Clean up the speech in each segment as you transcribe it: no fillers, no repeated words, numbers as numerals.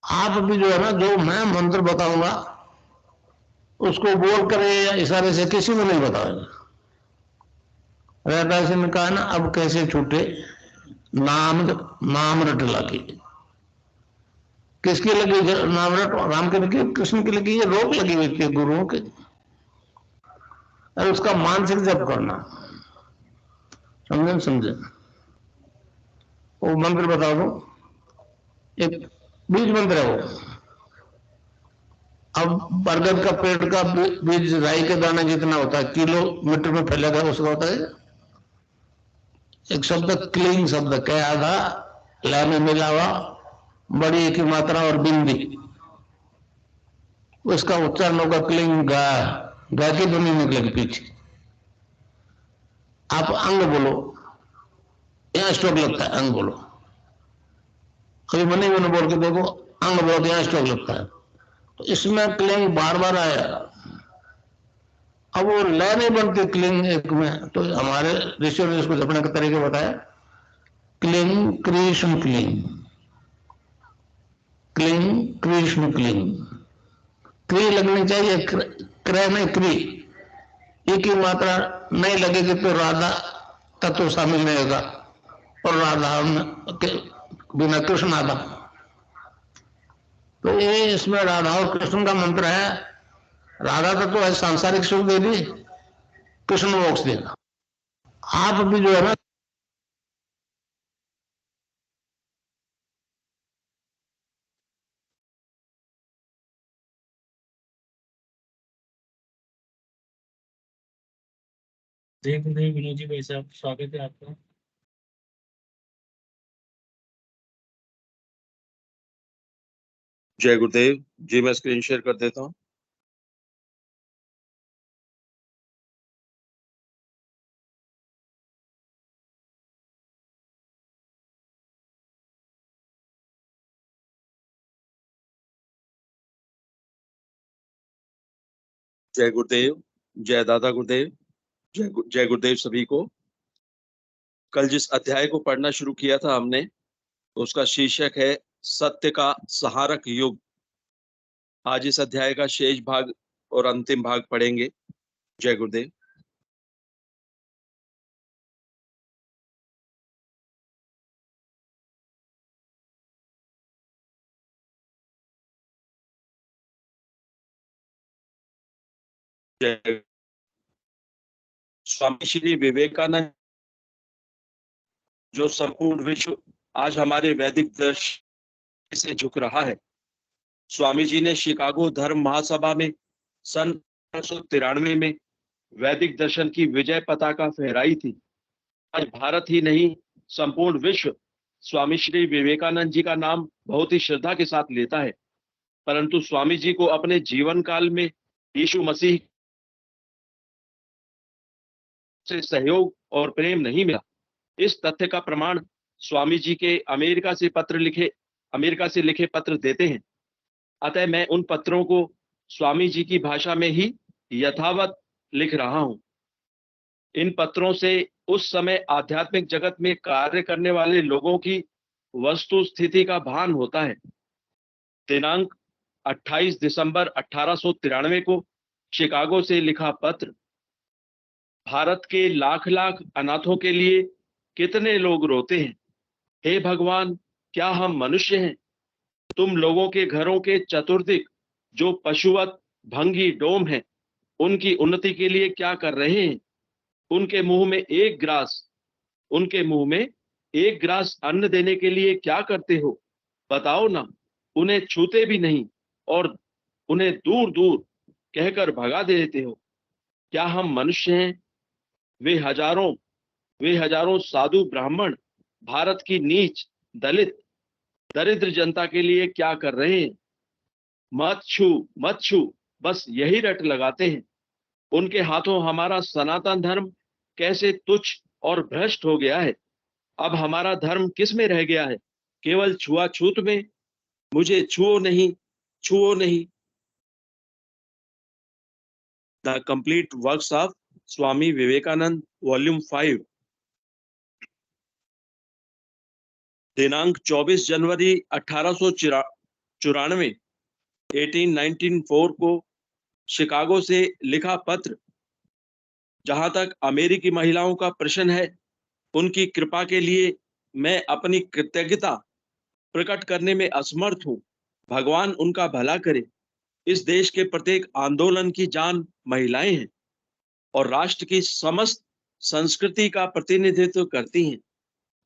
आप भी जो है ना, जो मैं मंत्र बताऊंगा उसको बोल कर या इशारे से किसी को नहीं बताएगा। राधा ने कहा ना, अब कैसे छूटे नाम नाम रट लगी। किसकी लगी नाम रट? राम की लगी, कृष्ण की लगी, ये रोक लगी हुई थी गुरुओं के। और उसका मानसिक जप करना, समझे समझे। वो मंत्र बता दो, एक बीज मंत्र है वो। अब बरगद का पेड़ का बीज राई के दाने जितना होता है, किलोमीटर में फैलेगा, उसका होता है एक शब्द क्लीन शब्द क्या आधा ला में मिला हुआ, बड़ी की मात्रा और बिंदी, उसका उच्चारण होगा क्लीन गा। गा की ध्वनि निकलेगी पीछे। आप अंग बोलो, यहाँ स्ट्रोक लगता है, अंग बोलो। कभी मनी मैंने बोल के देखो, अंग बोलो तो यहाँ स्ट्रोक लगता है। तो इसमें क्लिंग बार बार आया। अब वो लय नहीं बनती क्लिंग एक में, तो हमारे ऋषियों ने इसको जपने का तरीके बताया। Cling Krishna cling, cling Krishna cling. क्री लगनी चाहिए, क्रय नहीं क्री। एक ही मात्रा नहीं लगेगी तो राधा तत्व शामिल नहीं होगा, और राधा के बिना कृष्ण आधा। तो ये इसमें राधा और कृष्ण का मंत्र है। राधा तत्व है सांसारिक सुख दे दी, कृष्ण मोक्ष देगा। आप भी जो है ना, जय गुरुदेव विनोद जी, भाई साहब स्वागत है आपका। जय गुरुदेव जी, मैं स्क्रीन शेयर कर देता हूँ। जय गुरुदेव, जय दादा गुरुदेव, जय गुरुदेव सभी को। कल जिस अध्याय को पढ़ना शुरू किया था हमने, उसका शीर्षक है सत्य का सहारक युग। आज इस अध्याय का शेष भाग और अंतिम भाग पढ़ेंगे। जय गुरुदेव। जय स्वामी श्री विवेकानंद, जो संपूर्ण विश्व आज हमारे वैदिक दर्शन से झुक रहा है। स्वामी जी ने शिकागो धर्म महासभा में सन 1993 में वैदिक दर्शन की विजय पताका फहराई थी। आज भारत ही नहीं, संपूर्ण विश्व स्वामी श्री विवेकानंद जी का नाम बहुत ही श्रद्धा के साथ लेता है। परंतु स्वामी जी को अपने जीवन काल में यीशु मसीह से सहयोग और प्रेम नहीं मिला। इस तथ्य का प्रमाण स्वामी जी के अमेरिका से लिखे पत्र देते हैं। अतः मैं उन पत्रों को स्वामी जी की भाषा में ही यथावत लिख रहा हूं। इन पत्रों से उस समय आध्यात्मिक जगत में कार्य करने वाले लोगों की वस्तु स्थिति का भान होता है। दिनांक 28 दिसंबर 1893 को शिकागो से लिखा पत्र। भारत के लाख लाख अनाथों के लिए कितने लोग रोते हैं। हे भगवान, क्या हम मनुष्य हैं? तुम लोगों के घरों के चतुर्दिक जो पशुवत भंगी डोम हैं, उनकी उन्नति के लिए क्या कर रहे हैं? उनके मुंह में एक ग्रास अन्न देने के लिए क्या करते हो? बताओ ना। उन्हें छूते भी नहीं और उन्हें दूर दूर कहकर भगा देते हो। क्या हम मनुष्य हैं? वे हजारों साधु ब्राह्मण भारत की नीच, दलित, दरिद्र जनता के लिए क्या कर रहे हैं? मत छू, बस यही रट लगाते हैं। उनके हाथों हमारा सनातन धर्म कैसे तुच्छ और भ्रष्ट हो गया है। अब हमारा धर्म किस में रह गया है? केवल छुआछूत में। मुझे छुओ नहीं। The complete works of Swami Vivekananda, volume 5, दिनांक 24 जनवरी 1894 को शिकागो से लिखा पत्र, जहां तक अमेरिकी महिलाओं का प्रश्न है, उनकी कृपा के लिए मैं अपनी कृतज्ञता प्रकट करने में असमर्थ हूं। भगवान उनका भला करे। इस देश के प्रत्येक आंदोलन की जान महिलाएं हैं और राष्ट्र की समस्त संस्कृति का प्रतिनिधित्व करती हैं,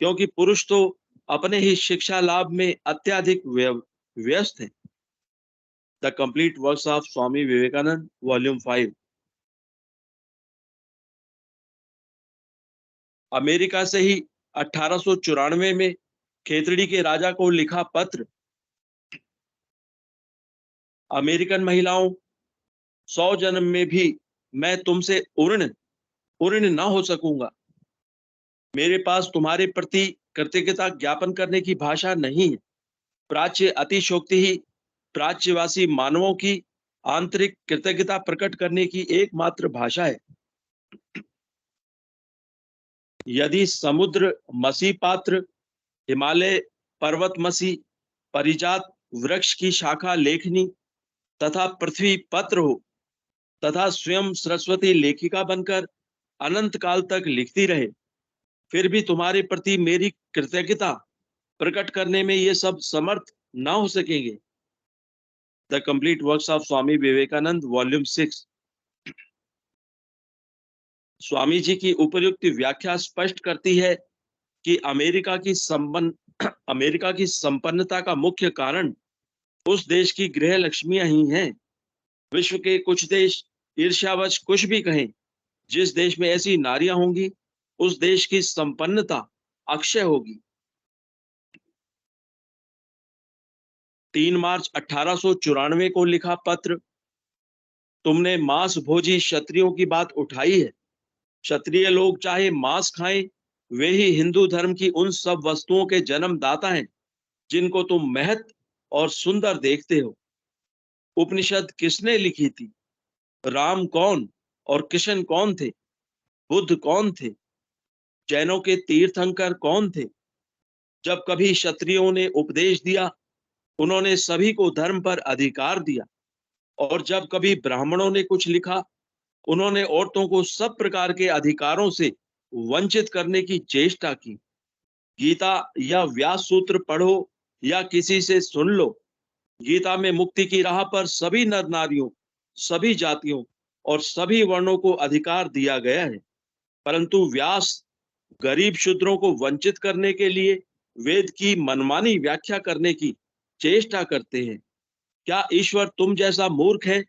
क्योंकि पुरुष तो अपने ही शिक्षा लाभ में अत्यधिक व्यस्त हैं। The complete works of Swami Vivekananda, volume 5। America से ही 1894 में खेतड़ी के राजा को लिखा पत्र। अमेरिकन महिलाओं, 100 जन्म में भी मैं तुमसे उर्ण ना हो सकूंगा। मेरे पास तुम्हारे प्रति कृतज्ञता ज्ञापन करने की भाषा नहीं है। प्राच्य अतिशोक्ति ही प्राच्यवासी मानवों की आंतरिक कृतज्ञता प्रकट करने की एकमात्र भाषा है। यदि समुद्र मसी पात्र, हिमालय पर्वत मसी, परिजात वृक्ष की शाखा लेखनी तथा पृथ्वी पत्र हो तथा स्वयं सरस्वती लेखिका बनकर अनंत काल तक लिखती रहे, फिर भी तुम्हारे प्रति मेरी कृतज्ञता प्रकट करने में ये सब समर्थ ना हो सकेंगे। The complete works of Swami Vivekananda, volume 6। Swami ji की उपयुक्त व्याख्या स्पष्ट करती है कि अमेरिका की संपन्नता का मुख्य कारण उस देश की गृह लक्ष्मियां ही हैं। विश्व के कुछ देश ईर्ष्यावश कुछ भी कहें, जिस देश में ऐसी नारियां होंगी, उस देश की संपन्नता अक्षय होगी। 3 मार्च 1894 को लिखा पत्र। तुमने मांस भोजी क्षत्रियों की बात उठाई है। क्षत्रिय लोग चाहे मांस खाएं, वे ही हिंदू धर्म की उन सब वस्तुओं के जन्मदाता हैं जिनको तुम महत और सुंदर देखते हो। उपनिषद किसने लिखी थी? राम कौन और कृष्ण कौन थे? बुद्ध कौन थे? जैनों के तीर्थंकर कौन थे? जब कभी क्षत्रियों ने उपदेश दिया, उन्होंने सभी को धर्म पर अधिकार दिया, और जब कभी ब्राह्मणों ने कुछ लिखा, उन्होंने औरतों को सब प्रकार के अधिकारों से वंचित करने की चेष्टा की। गीता या व्यास सूत्र पढ़ो या किसी से सुन लो, गीता में मुक्ति की राह पर सभी नर नारियों, सभी जातियों और सभी वर्णों को अधिकार दिया गया है। परंतु व्यास गरीब शूद्रों को वंचित करने के लिए वेद की मनमानी व्याख्या करने की चेष्टा करते हैं। क्या ईश्वर तुम जैसा मूर्ख है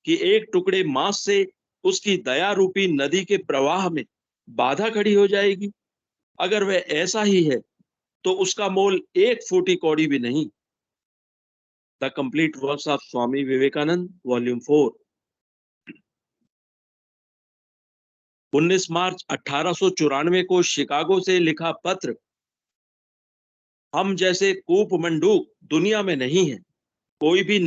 कि एक टुकड़े मांस से उसकी दया रूपी नदी के प्रवाह में बाधा खड़ी हो जाएगी? अगर वह ऐसा ही है तो उसका मोल 1 फूटी कौड़ी भी नहीं। The complete works of Swami Vivekananda, volume 4। 19 मार्च 1894 को शिकागो से लिखा पत्र। हम जैसे कूप मंडूक दुनिया में नहीं है। कोई भी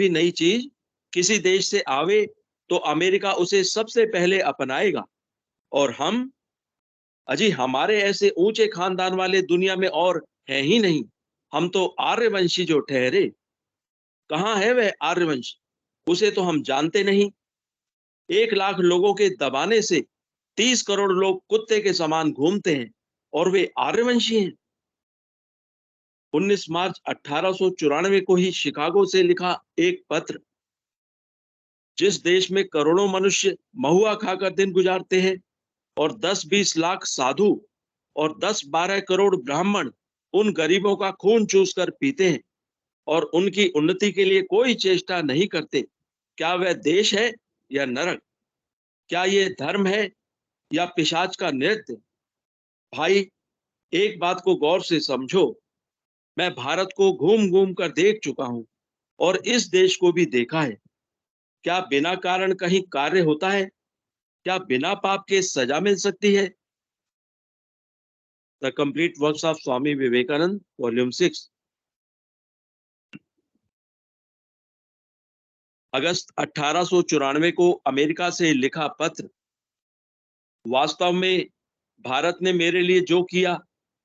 नई चीज किसी देश से आवे तो अमेरिका उसे सबसे पहले अपनाएगा, और हमारे ऐसे ऊंचे खानदान वाले दुनिया में और हैं ही नहीं। हम तो आर्यवंशी जो ठहरे। कहाँ है वह आर्यवंश? उसे तो हम जानते नहीं। 1 लाख लोगों के दबाने से 30 करोड़ लोग कुत्ते के समान घूमते हैं, और वे आर्यवंशी हैं। 19 मार्च 1894 को ही शिकागो से लिखा एक पत्र। जिस देश में करोड़ों मनुष्य महुआ खाकर दिन गुजारते हैं और 10-20 लाख साधु और 10-12 करोड़ ब्राह्मण उन गरीबों का खून चूस कर पीते हैं और उनकी उन्नति के लिए कोई चेष्टा नहीं करते, क्या वह देश है या नरक? क्या ये धर्म है या पिशाच का नृत्य? भाई, एक बात को गौर से समझो। मैं भारत को घूम घूम कर देख चुका हूं और इस देश को भी देखा है। क्या बिना कारण कहीं कार्य होता है? क्या बिना पाप के सजा मिल सकती है? The complete works of Swami Vivekananda, volume 6। अगस्त 1894 को अमेरिका से लिखा पत्र। वास्तव में भारत ने मेरे लिए जो किया,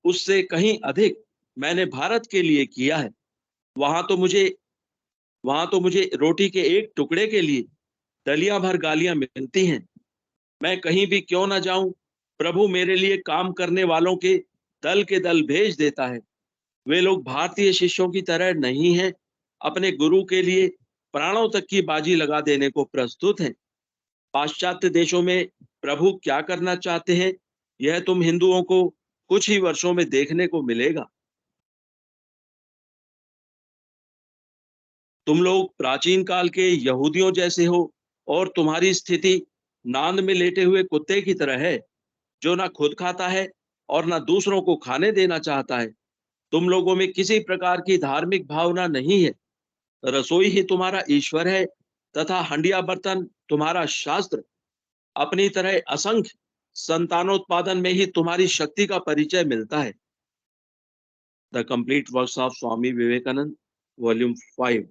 उससे कहीं अधिक मैंने भारत के लिए किया है। वहां तो मुझे रोटी के एक टुकड़े के लिए दलिया भर गालियां मिलती हैं। मैं कहीं भी क्यों ना जाऊं, प्रभु मेरे लिए काम करने वालों के दल भेज देता है। वे लोग भारतीय शिष्यों की तरह नहीं हैं, अपने गुरु के लिए प्राणों तक की बाजी लगा देने को प्रस्तुत हैं। पाश्चात्य देशों में प्रभु क्या करना चाहते हैं, यह तुम हिंदुओं को कुछ ही वर्षों में देखने को मिलेगा। तुम लोग प्राचीन काल के यहूदियों जैसे हो और तुम्हारी स्थिति नांद में लेटे हुए कुत्ते की तरह है, जो ना खुद खाता है और ना दूसरों को खाने देना चाहता है। तुम लोगों में किसी प्रकार की धार्मिक भावना नहीं है। रसोई ही तुम्हारा ईश्वर है तथा हंडिया बर्तन तुम्हारा शास्त्र। अपनी तरह असंख्य संतानोत्पादन में ही तुम्हारी शक्ति का परिचय मिलता है। The complete works of Swami Vivekananda, volume 5।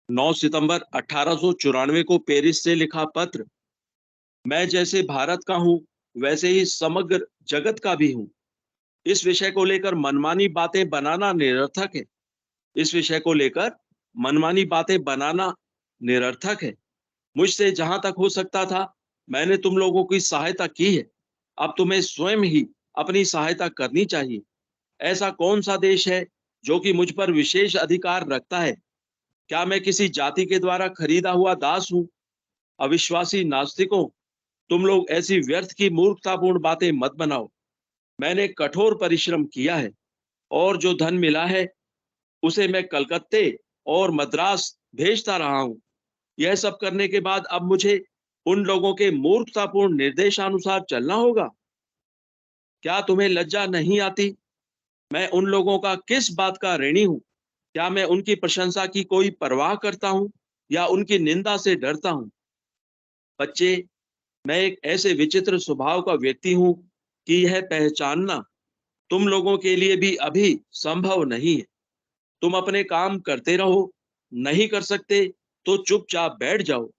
नौ सितंबर 1894 को पेरिस से लिखा पत्र। मैं जैसे भारत का हूं वैसे ही समग्र जगत का भी हूं। इस विषय को लेकर मनमानी बातें बनाना निरर्थक है। इस विषय को लेकर मनमानी बातें बनाना निरर्थक है। मुझसे जहां तक हो सकता था मैंने तुम लोगों की सहायता की है। अब तुम्हें स्वयं ही अपनी सहायता करनी चाहिए। ऐसा कौन सा देश है जो कि मुझ पर विशेष अधिकार रखता है? क्या मैं किसी जाति के द्वारा खरीदा हुआ दास हूं? अविश्वासी नास्तिकों, तुम लोग ऐसी व्यर्थ की मूर्खतापूर्ण बातें मत बनाओ। मैंने कठोर परिश्रम किया है और जो धन मिला है उसे मैं कलकत्ते और मद्रास भेजता रहा हूं। यह सब करने के बाद अब मुझे उन लोगों के मूर्खतापूर्ण निर्देशानुसार चलना होगा। क्या तुम्हें लज्जा नहीं आती? मैं उन लोगों का किस बात का ऋणी हूं? क्या मैं उनकी प्रशंसा की कोई परवाह करता हूं या उनकी निंदा से डरता हूं? बच्चे, मैं एक ऐसे विचित्र स्वभाव का व्यक्ति हूं कि यह पहचानना तुम लोगों के लिए भी अभी संभव नहीं है। तुम अपने काम करते रहो, नहीं कर सकते तो चुपचाप बैठ जाओ।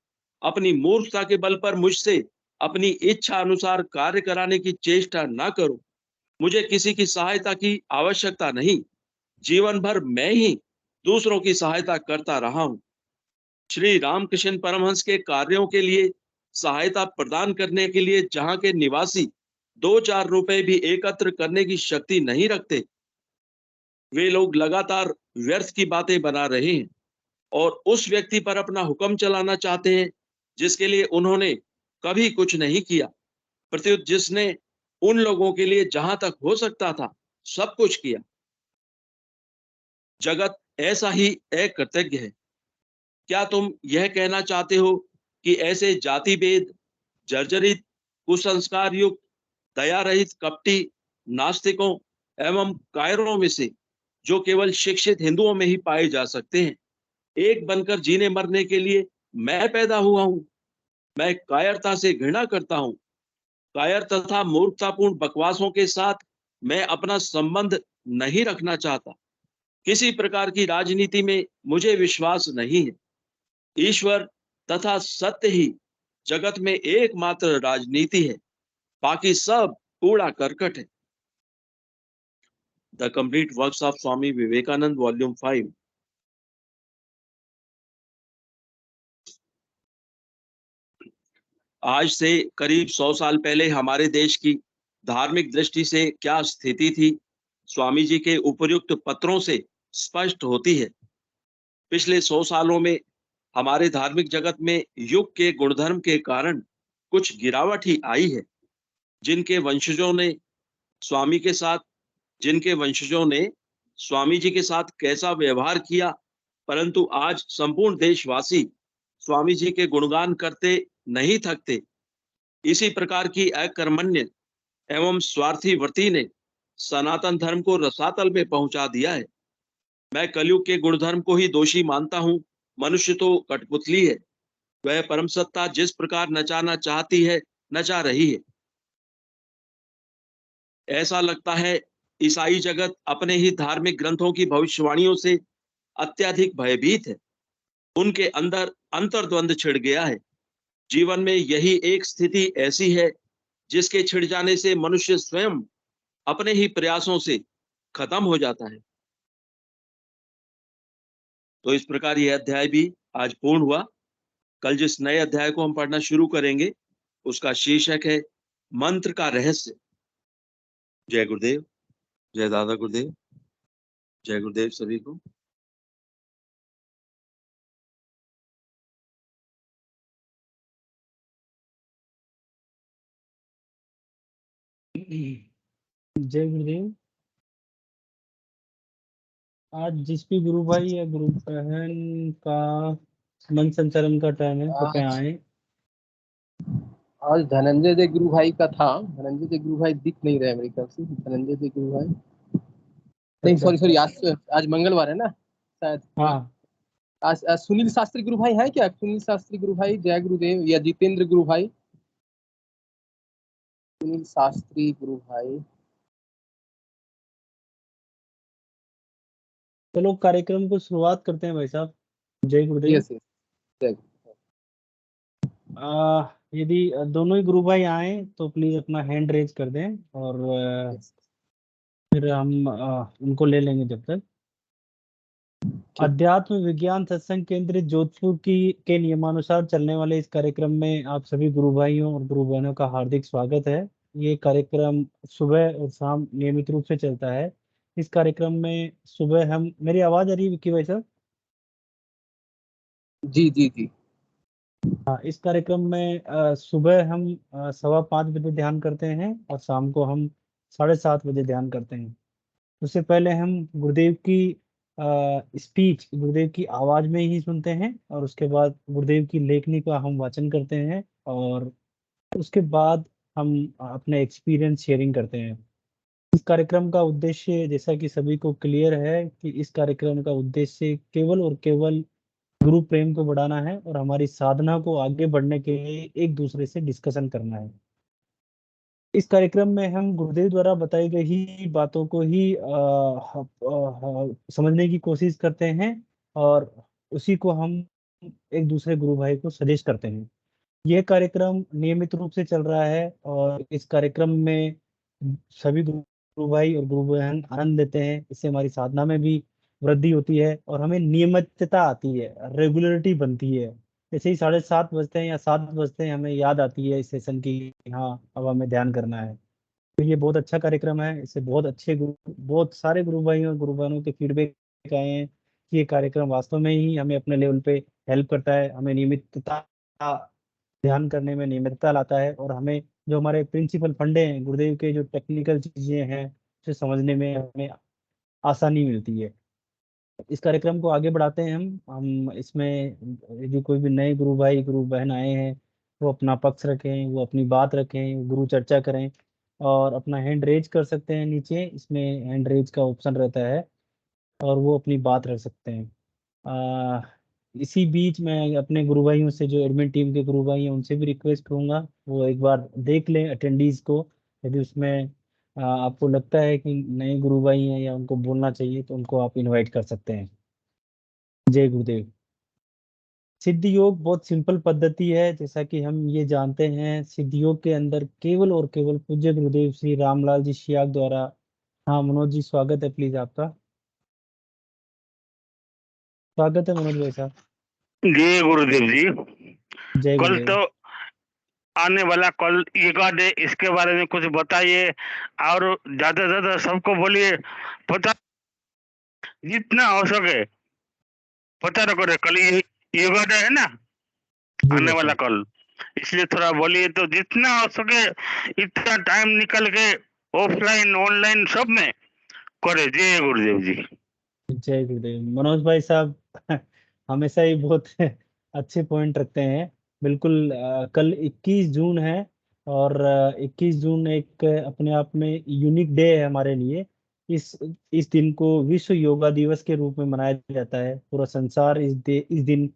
अपनी मूर्खता के बल पर मुझसे अपनी इच्छा अनुसार कार्य कराने की चेष्टा ना करो। मुझे किसी की सहायता की आवश्यकता नहीं। जीवन भर मैं ही दूसरों की सहायता करता रहा हूं। श्री रामकृष्ण परमहंस के कार्यों के लिए सहायता प्रदान करने के लिए जहां के निवासी 2-4 रुपए भी एकत्र करने की शक्ति नहीं रखते, वे लोग लगातार व्यर्थ की बातें बना रहे हैं और उस व्यक्ति पर अपना हुक्म चलाना चाहते हैं जिसके लिए उन्होंने कभी कुछ नहीं किया, प्रत्युत जिसने उन लोगों के लिए जहां तक हो सकता था सब कुछ किया। जगत ऐसा ही अकृतज्ञ है। क्या तुम यह कहना चाहते हो कि ऐसे जाति भेद, जर्जरित, कुसंस्कार युक्त, दया रहित, कपटी नास्तिकों एवं कायरों में से, जो केवल शिक्षित हिंदुओं में ही पाए जा सकते हैं, एक बनकर जीने मरने के लिए मैं पैदा हुआ हूं? मैं कायरता से घृणा करता हूं। कायर तथा मूर्खतापूर्ण बकवासों के साथ मैं अपना संबंध नहीं रखना चाहता। किसी प्रकार की राजनीति में मुझे विश्वास नहीं है। ईश्वर तथा सत्य ही जगत में एकमात्र राजनीति है, बाकी सब कूड़ा करकट है। The complete works of Swami Vivekananda, volume 5। आज से करीब 100 साल पहले हमारे देश की धार्मिक दृष्टि से क्या स्थिति थी, स्वामी जी के उपर्युक्त पत्रों से स्पष्ट होती है। पिछले 100 सालों में हमारे धार्मिक जगत में युग के गुणधर्म के कारण कुछ गिरावट ही आई है। जिनके वंशजों ने स्वामी के साथ जिनके वंशजों ने स्वामी जी के साथ कैसा व्यवहार किया, परंतु आज संपूर्ण देशवासी स्वामी जी के गुणगान करते नहीं थकते। इसी प्रकार की अकर्मण्य एवं स्वार्थी वृत्ति ने सनातन धर्म को रसातल में पहुंचा दिया है। मैं कलयुग के गुणधर्म को ही दोषी मानता हूं। मनुष्य तो कठपुतली है। वह परम सत्ता जिस प्रकार नचाना चाहती है, नचा रही है। ऐसा लगता है ईसाई जगत अपने ही धार्मिक ग्रंथों की भविष्यवाणियों से अत्यधिक भयभीत है। उनके अंदर अंतर्द्वंद छिड़ गया है। जीवन में यही एक स्थिति ऐसी है जिसके छिड़ जाने से मनुष्य स्वयं अपने ही प्रयासों से खत्म हो जाता है। तो इस प्रकार यह अध्याय भी आज पूर्ण हुआ। कल जिस नए अध्याय को हम पढ़ना शुरू करेंगे उसका शीर्षक है मंत्र का रहस्य। जय गुरुदेव, जय दादा गुरुदेव, जय गुरुदेव सभी को। जय गुरुदेव। आज जिस भी गुरु भाई या गुरु बहन का मन संचरण का टाइम है, कृपया आए। आज धनंजय दे गुरु भाई का था। धनंजय दे गुरु भाई दिख नहीं रहे मेरे ख्याल से। धनंजय दे गुरु भाई नहीं, अच्छा। सॉरी सॉरी, आज मंगलवार है ना शायद। हाँ, आज सुनील शास्त्री गुरु भाई है क्या? सुनील शास्त्री गुरु भाई, जय गुरुदेव, या जितेंद्र गुरु भाई। सुनील शास्त्री गुरु भाई। चलो कार्यक्रम को शुरुआत करते हैं भाई साहब। जय गुरुदेव। यस यस, जय यदि दोनों ही गुरु भाई आए तो प्लीज अपना हैंड रेज कर दें और यस। फिर हम उनको ले लेंगे जब तक। अध्यात्म विज्ञान सत्संग केंद्र जोधपुर के नियमानुसार चलने वाले इस कार्यक्रम में आप सभी गुरु भाइयों और गुरु बहनों का हार्दिक स्वागत है। ये कार्यक्रम सुबह और शाम नियमित रूप से चलता है। इस कार्यक्रम में सुबह हम, मेरी आवाज आ रही है विक्की भाई साहब? जी जी जी। हाँ, इस कार्यक्रम में सुबह हम 5:15 बजे ध्यान करते हैं और शाम को हम 7:30 बजे ध्यान करते हैं। उससे पहले हम गुरुदेव की स्पीच, गुरुदेव की आवाज में ही सुनते हैं और उसके बाद गुरुदेव की लेखनी का हम वाचन करते हैं और उसके बाद हम अपने एक्सपीरियंस शेयरिंग करते हैं। इस कार्यक्रम का उद्देश्य, जैसा कि सभी को क्लियर है, कि इस कार्यक्रम का उद्देश्य केवल और केवल गुरु प्रेम को बढ़ाना है और हमारी साधना को आगे बढ़ने के लिए एक दूसरे से डिस्कशन करना है। इस कार्यक्रम में हम गुरुदेव द्वारा बताई गई बातों को ही समझने की कोशिश करते हैं और उसी को हम एक दूसरे गुरु भाई को सजेस्ट करते हैं। यह कार्यक्रम नियमित रूप से चल रहा है और इस कार्यक्रम में सभी गुरु भाई और गुरु बहन आनंद लेते हैं। इससे हमारी साधना में भी वृद्धि होती है और हमें नियमितता आती है, रेगुलरिटी बनती है। जैसे ही 7:30 बजते हैं या 7 बजते हैं, हमें याद आती है इस सेशन की, हाँ अब हमें ध्यान करना है। तो ये बहुत अच्छा कार्यक्रम है। इससे बहुत सारे गुरु भाई और गुरु बहनों के फीडबैक आए हैं कि ये कार्यक्रम वास्तव में ही हमें अपने लेवल पे हेल्प करता है, हमें नियमितता, ध्यान करने में नियमितता लाता है और हमें जो हमारे प्रिंसिपल फंडे हैं, गुरुदेव के जो टेक्निकल चीजें हैं, उसे समझने में हमें आसानी मिलती है। इस कार्यक्रम को आगे बढ़ाते हैं हम इसमें यदि कोई भी नए गुरु भाई गुरु बहन आए हैं, वो अपना पक्ष रखें, वो अपनी बात रखें, गुरु चर्चा करें और अपना हैंड रेज कर सकते हैं। नीचे इसमें हैंड रेज का ऑप्शन रहता है और वो अपनी बात रख सकते हैं। आ, इसी बीच मैं अपने गुरु भाइयों से, जो एडमिन टीम के गुरु भाई हैं, उनसे भी रिक्वेस्ट करूंगा वो एक बार देख लें अटेंडीज को। यदि उसमें आपको लगता है कि नए गुरु भाई हैं या उनको बोलना चाहिए तो उनको आप इनवाइट कर सकते हैं। जय गुरुदेव। सिद्ध योग बहुत सिंपल पद्धति है। जैसा कि हम ये जानते हैं, सिद्ध योग के अंदर केवल और केवल पूज्य गुरुदेव श्री रामलाल जी शियाग द्वारा, हाँ मनोज जी स्वागत है, प्लीज आपका स्वागत है मनोज भाई साहब। जी गुरुदेव जी। जय कल गुरुदेव। तो आने वाला कल युगाद है, इसके बारे में कुछ बताइए और ज्यादा ज्यादा सबको बोलिए, पता जितना हो सके प्रचार करे। कल युगाद है ना जी आने भाई वाला साहब। कल, इसलिए थोड़ा बोलिए। तो जितना हो सके इतना टाइम निकल के ऑफलाइन ऑनलाइन सब में करे। जय गुरुदेव जी। जय गुरुदेव। मनोज भाई साहब हमेशा ही बहुत अच्छे पॉइंट रखते हैं। बिल्कुल। कल 21 जून है और 21 जून एक अपने आप में यूनिक डे है हमारे लिए। इस इस दिन को विश्व योगा दिवस के रूप में मनाया जाता है। पूरा संसार इस दिन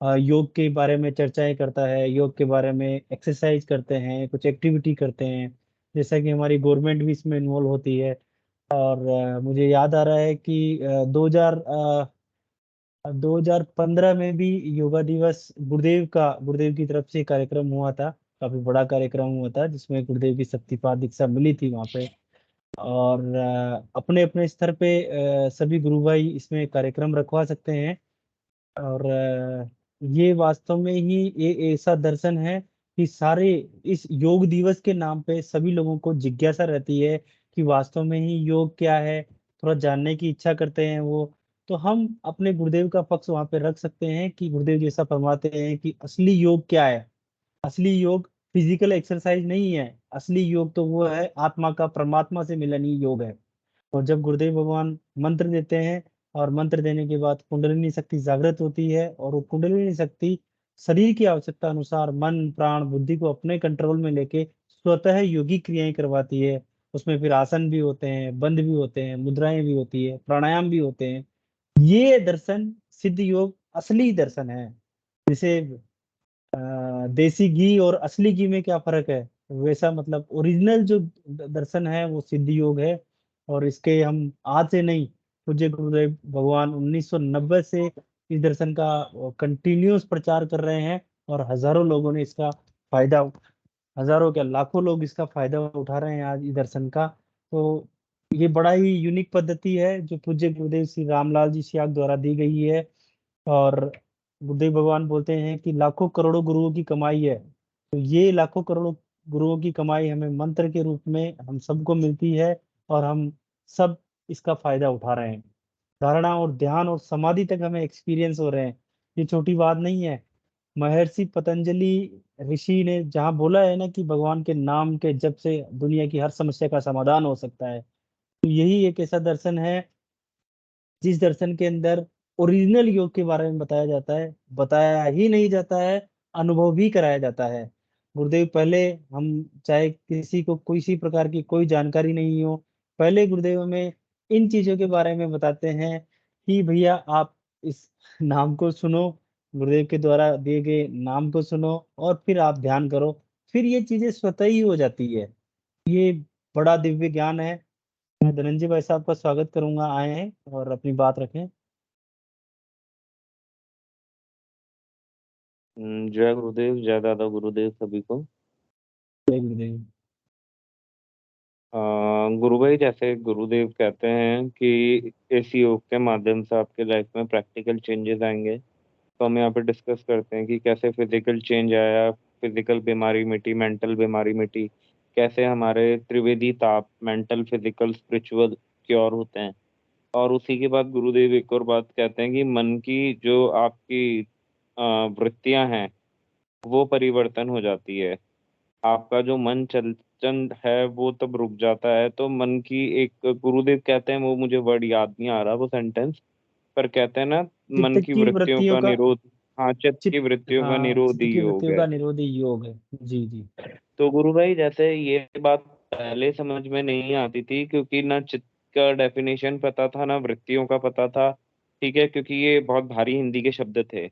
योग के बारे में चर्चाएं करता है, योग के बारे में एक्सरसाइज करते हैं, कुछ एक्टिविटी करते हैं। जैसा कि हमारी गवर्नमेंट भी इसमें इन्वॉल्व होती है। और मुझे याद आ रहा है कि 2015 में भी योगा दिवस गुरुदेव की तरफ से कार्यक्रम हुआ था काफी बड़ा कार्यक्रम हुआ था जिसमें गुरुदेव की शक्तिपात दीक्षा मिली थी वहाँ पे। और अपने अपने स्तर पे सभी गुरु भाई इसमें कार्यक्रम रखवा सकते हैं। और ये वास्तव में ही ऐसा दर्शन है कि सारे इस योग दिवस के नाम पे सभी लोगों को जिज्ञासा रहती है कि वास्तव में ही योग क्या है, थोड़ा जानने की इच्छा करते हैं वो। तो हम अपने गुरुदेव का पक्ष वहां पे रख सकते हैं कि गुरुदेव जैसा फरमाते हैं कि असली योग क्या है। असली योग फिजिकल एक्सरसाइज नहीं है, असली योग तो वो है आत्मा का परमात्मा से मिलन ही योग है। और जब गुरुदेव भगवान मंत्र देते हैं और मंत्र देने के बाद कुंडलिनी शक्ति जागृत होती है और वो कुंडलिनी शक्ति शरीर की आवश्यकता अनुसार मन प्राण बुद्धि को अपने कंट्रोल में लेके स्वतः योगी क्रियाएं करवाती है। उसमें फिर आसन भी होते हैं, बंद भी होते हैं, मुद्राएं भी होती है, प्राणायाम भी होते हैं। ये दर्शन सिद्ध योग असली दर्शन है। जिसे देसी घी और असली घी में क्या फर्क है, वैसा मतलब ओरिजिनल जो दर्शन है वो सिद्ध योग है। और इसके हम आज से नहीं, पूज्य गुरुदेव भगवान 1990 से इस दर्शन का कंटिन्यूस प्रचार कर रहे हैं। और हजारों लोगों ने इसका फायदा, हजारों क्या लाखों लोग इसका फायदा उठा रहे हैं आज इस दर्शन का। तो ये बड़ा ही यूनिक पद्धति है जो पूज्य गुरुदेव श्री रामलाल जी सियाग द्वारा दी गई है। और गुरुदेव भगवान बोलते हैं कि लाखों करोड़ों गुरुओं की कमाई है। तो ये लाखों करोड़ों गुरुओं की कमाई हमें मंत्र के रूप में हम सबको मिलती है। और हम सब इसका फायदा उठा रहे हैं। धारणा और ध्यान और समाधि तक हमें एक्सपीरियंस हो रहे हैं। ये छोटी बात नहीं है। महर्षि पतंजलि ऋषि ने जहाँ बोला है ना कि भगवान के नाम के जप से दुनिया की हर समस्या का समाधान हो सकता है, तो यही एक ऐसा दर्शन है जिस दर्शन के अंदर ओरिजिनल योग के बारे में बताया जाता है। बताया ही नहीं जाता है, अनुभव भी कराया जाता है। गुरुदेव पहले, हम चाहे किसी को किसी प्रकार की कोई जानकारी नहीं हो, पहले गुरुदेव हमें इन चीजों के बारे में बताते हैं कि भैया आप इस नाम को सुनो, गुरुदेव के द्वारा दिए गए नाम को सुनो और फिर आप ध्यान करो। फिर ये चीजें स्वतः ही हो जाती है। ये बड़ा दिव्य ज्ञान है। मैं धनंजय भाई साहब का स्वागत करूंगा, आए हैं और अपनी बात रखें। जय गुरुदेव, जय दादा गुरुदेव सभी को। जय गुरुदेव। गुरु भाई, जैसे गुरुदेव कहते हैं कि इस योग के माध्यम से आपके लाइफ में प्रैक्टिकल चेंजेस आएंगे, तो हम यहाँ पे डिस्कस करते हैं कि कैसे फिजिकल चेंज आया, फिजिकल बीमारी मिटी, मेंटल बीमारी मिटी, कैसे हमारे त्रिवेदी ताप मेंटल फिजिकल स्पिरिचुअल क्योर होते हैं। और उसी के बाद गुरुदेव एक और बात कहते हैं कि मन की जो आपकी वृत्तियां हैं वो परिवर्तन हो जाती है। आपका जो मन चंचल है वो तब रुक जाता है। तो मन की एक, गुरुदेव कहते हैं, वो मुझे वर्ड याद नहीं आ रहा वो सेंटेंस, पर कहते हैं ना, चित्त मन की की वृत्तियों वृत्तियों का का, निरोध। हाँ, चित्त की चित्त, वृत्तियों का हाँ निरोध चित्त ही की योग वृत्तियों है। का निरोधी योग है। जी जी। तो गुरु भाई, जैसे ये बात पहले समझ में नहीं आती थी, क्योंकि ना चित्त का डेफिनेशन पता था ना वृत्तियों का पता था। ठीक है, क्योंकि ये बहुत भारी हिंदी के शब्द थे।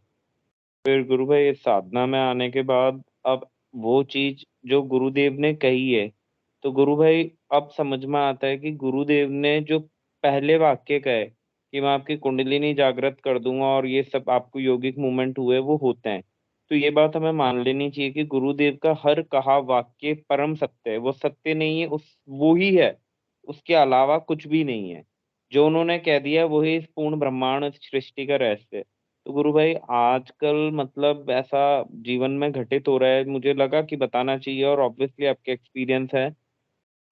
फिर गुरु भाई इस साधना में आने के बाद अब वो चीज जो गुरुदेव ने कही है, तो गुरु भाई अब समझ में आता है कि गुरुदेव ने जो पहले वाक्य कहे कि मैं आपकी कुंडलिनी जागृत कर दूंगा और ये सब आपको योगिक मूवमेंट हुए वो होते हैं, तो ये बात हमें मान लेनी चाहिए कि गुरुदेव का हर कहा वाक्य परम सत्य है। वो सत्य नहीं है, उस वो ही है, उसके अलावा कुछ भी नहीं है। जो उन्होंने कह दिया वही इस पूर्ण ब्रह्मांड सृष्टि का रहस्य है। तो गुरु भाई, आजकल मतलब ऐसा जीवन में घटित हो रहा है, मुझे लगा कि बताना चाहिए, और ऑब्वियसली आपके एक्सपीरियंस है।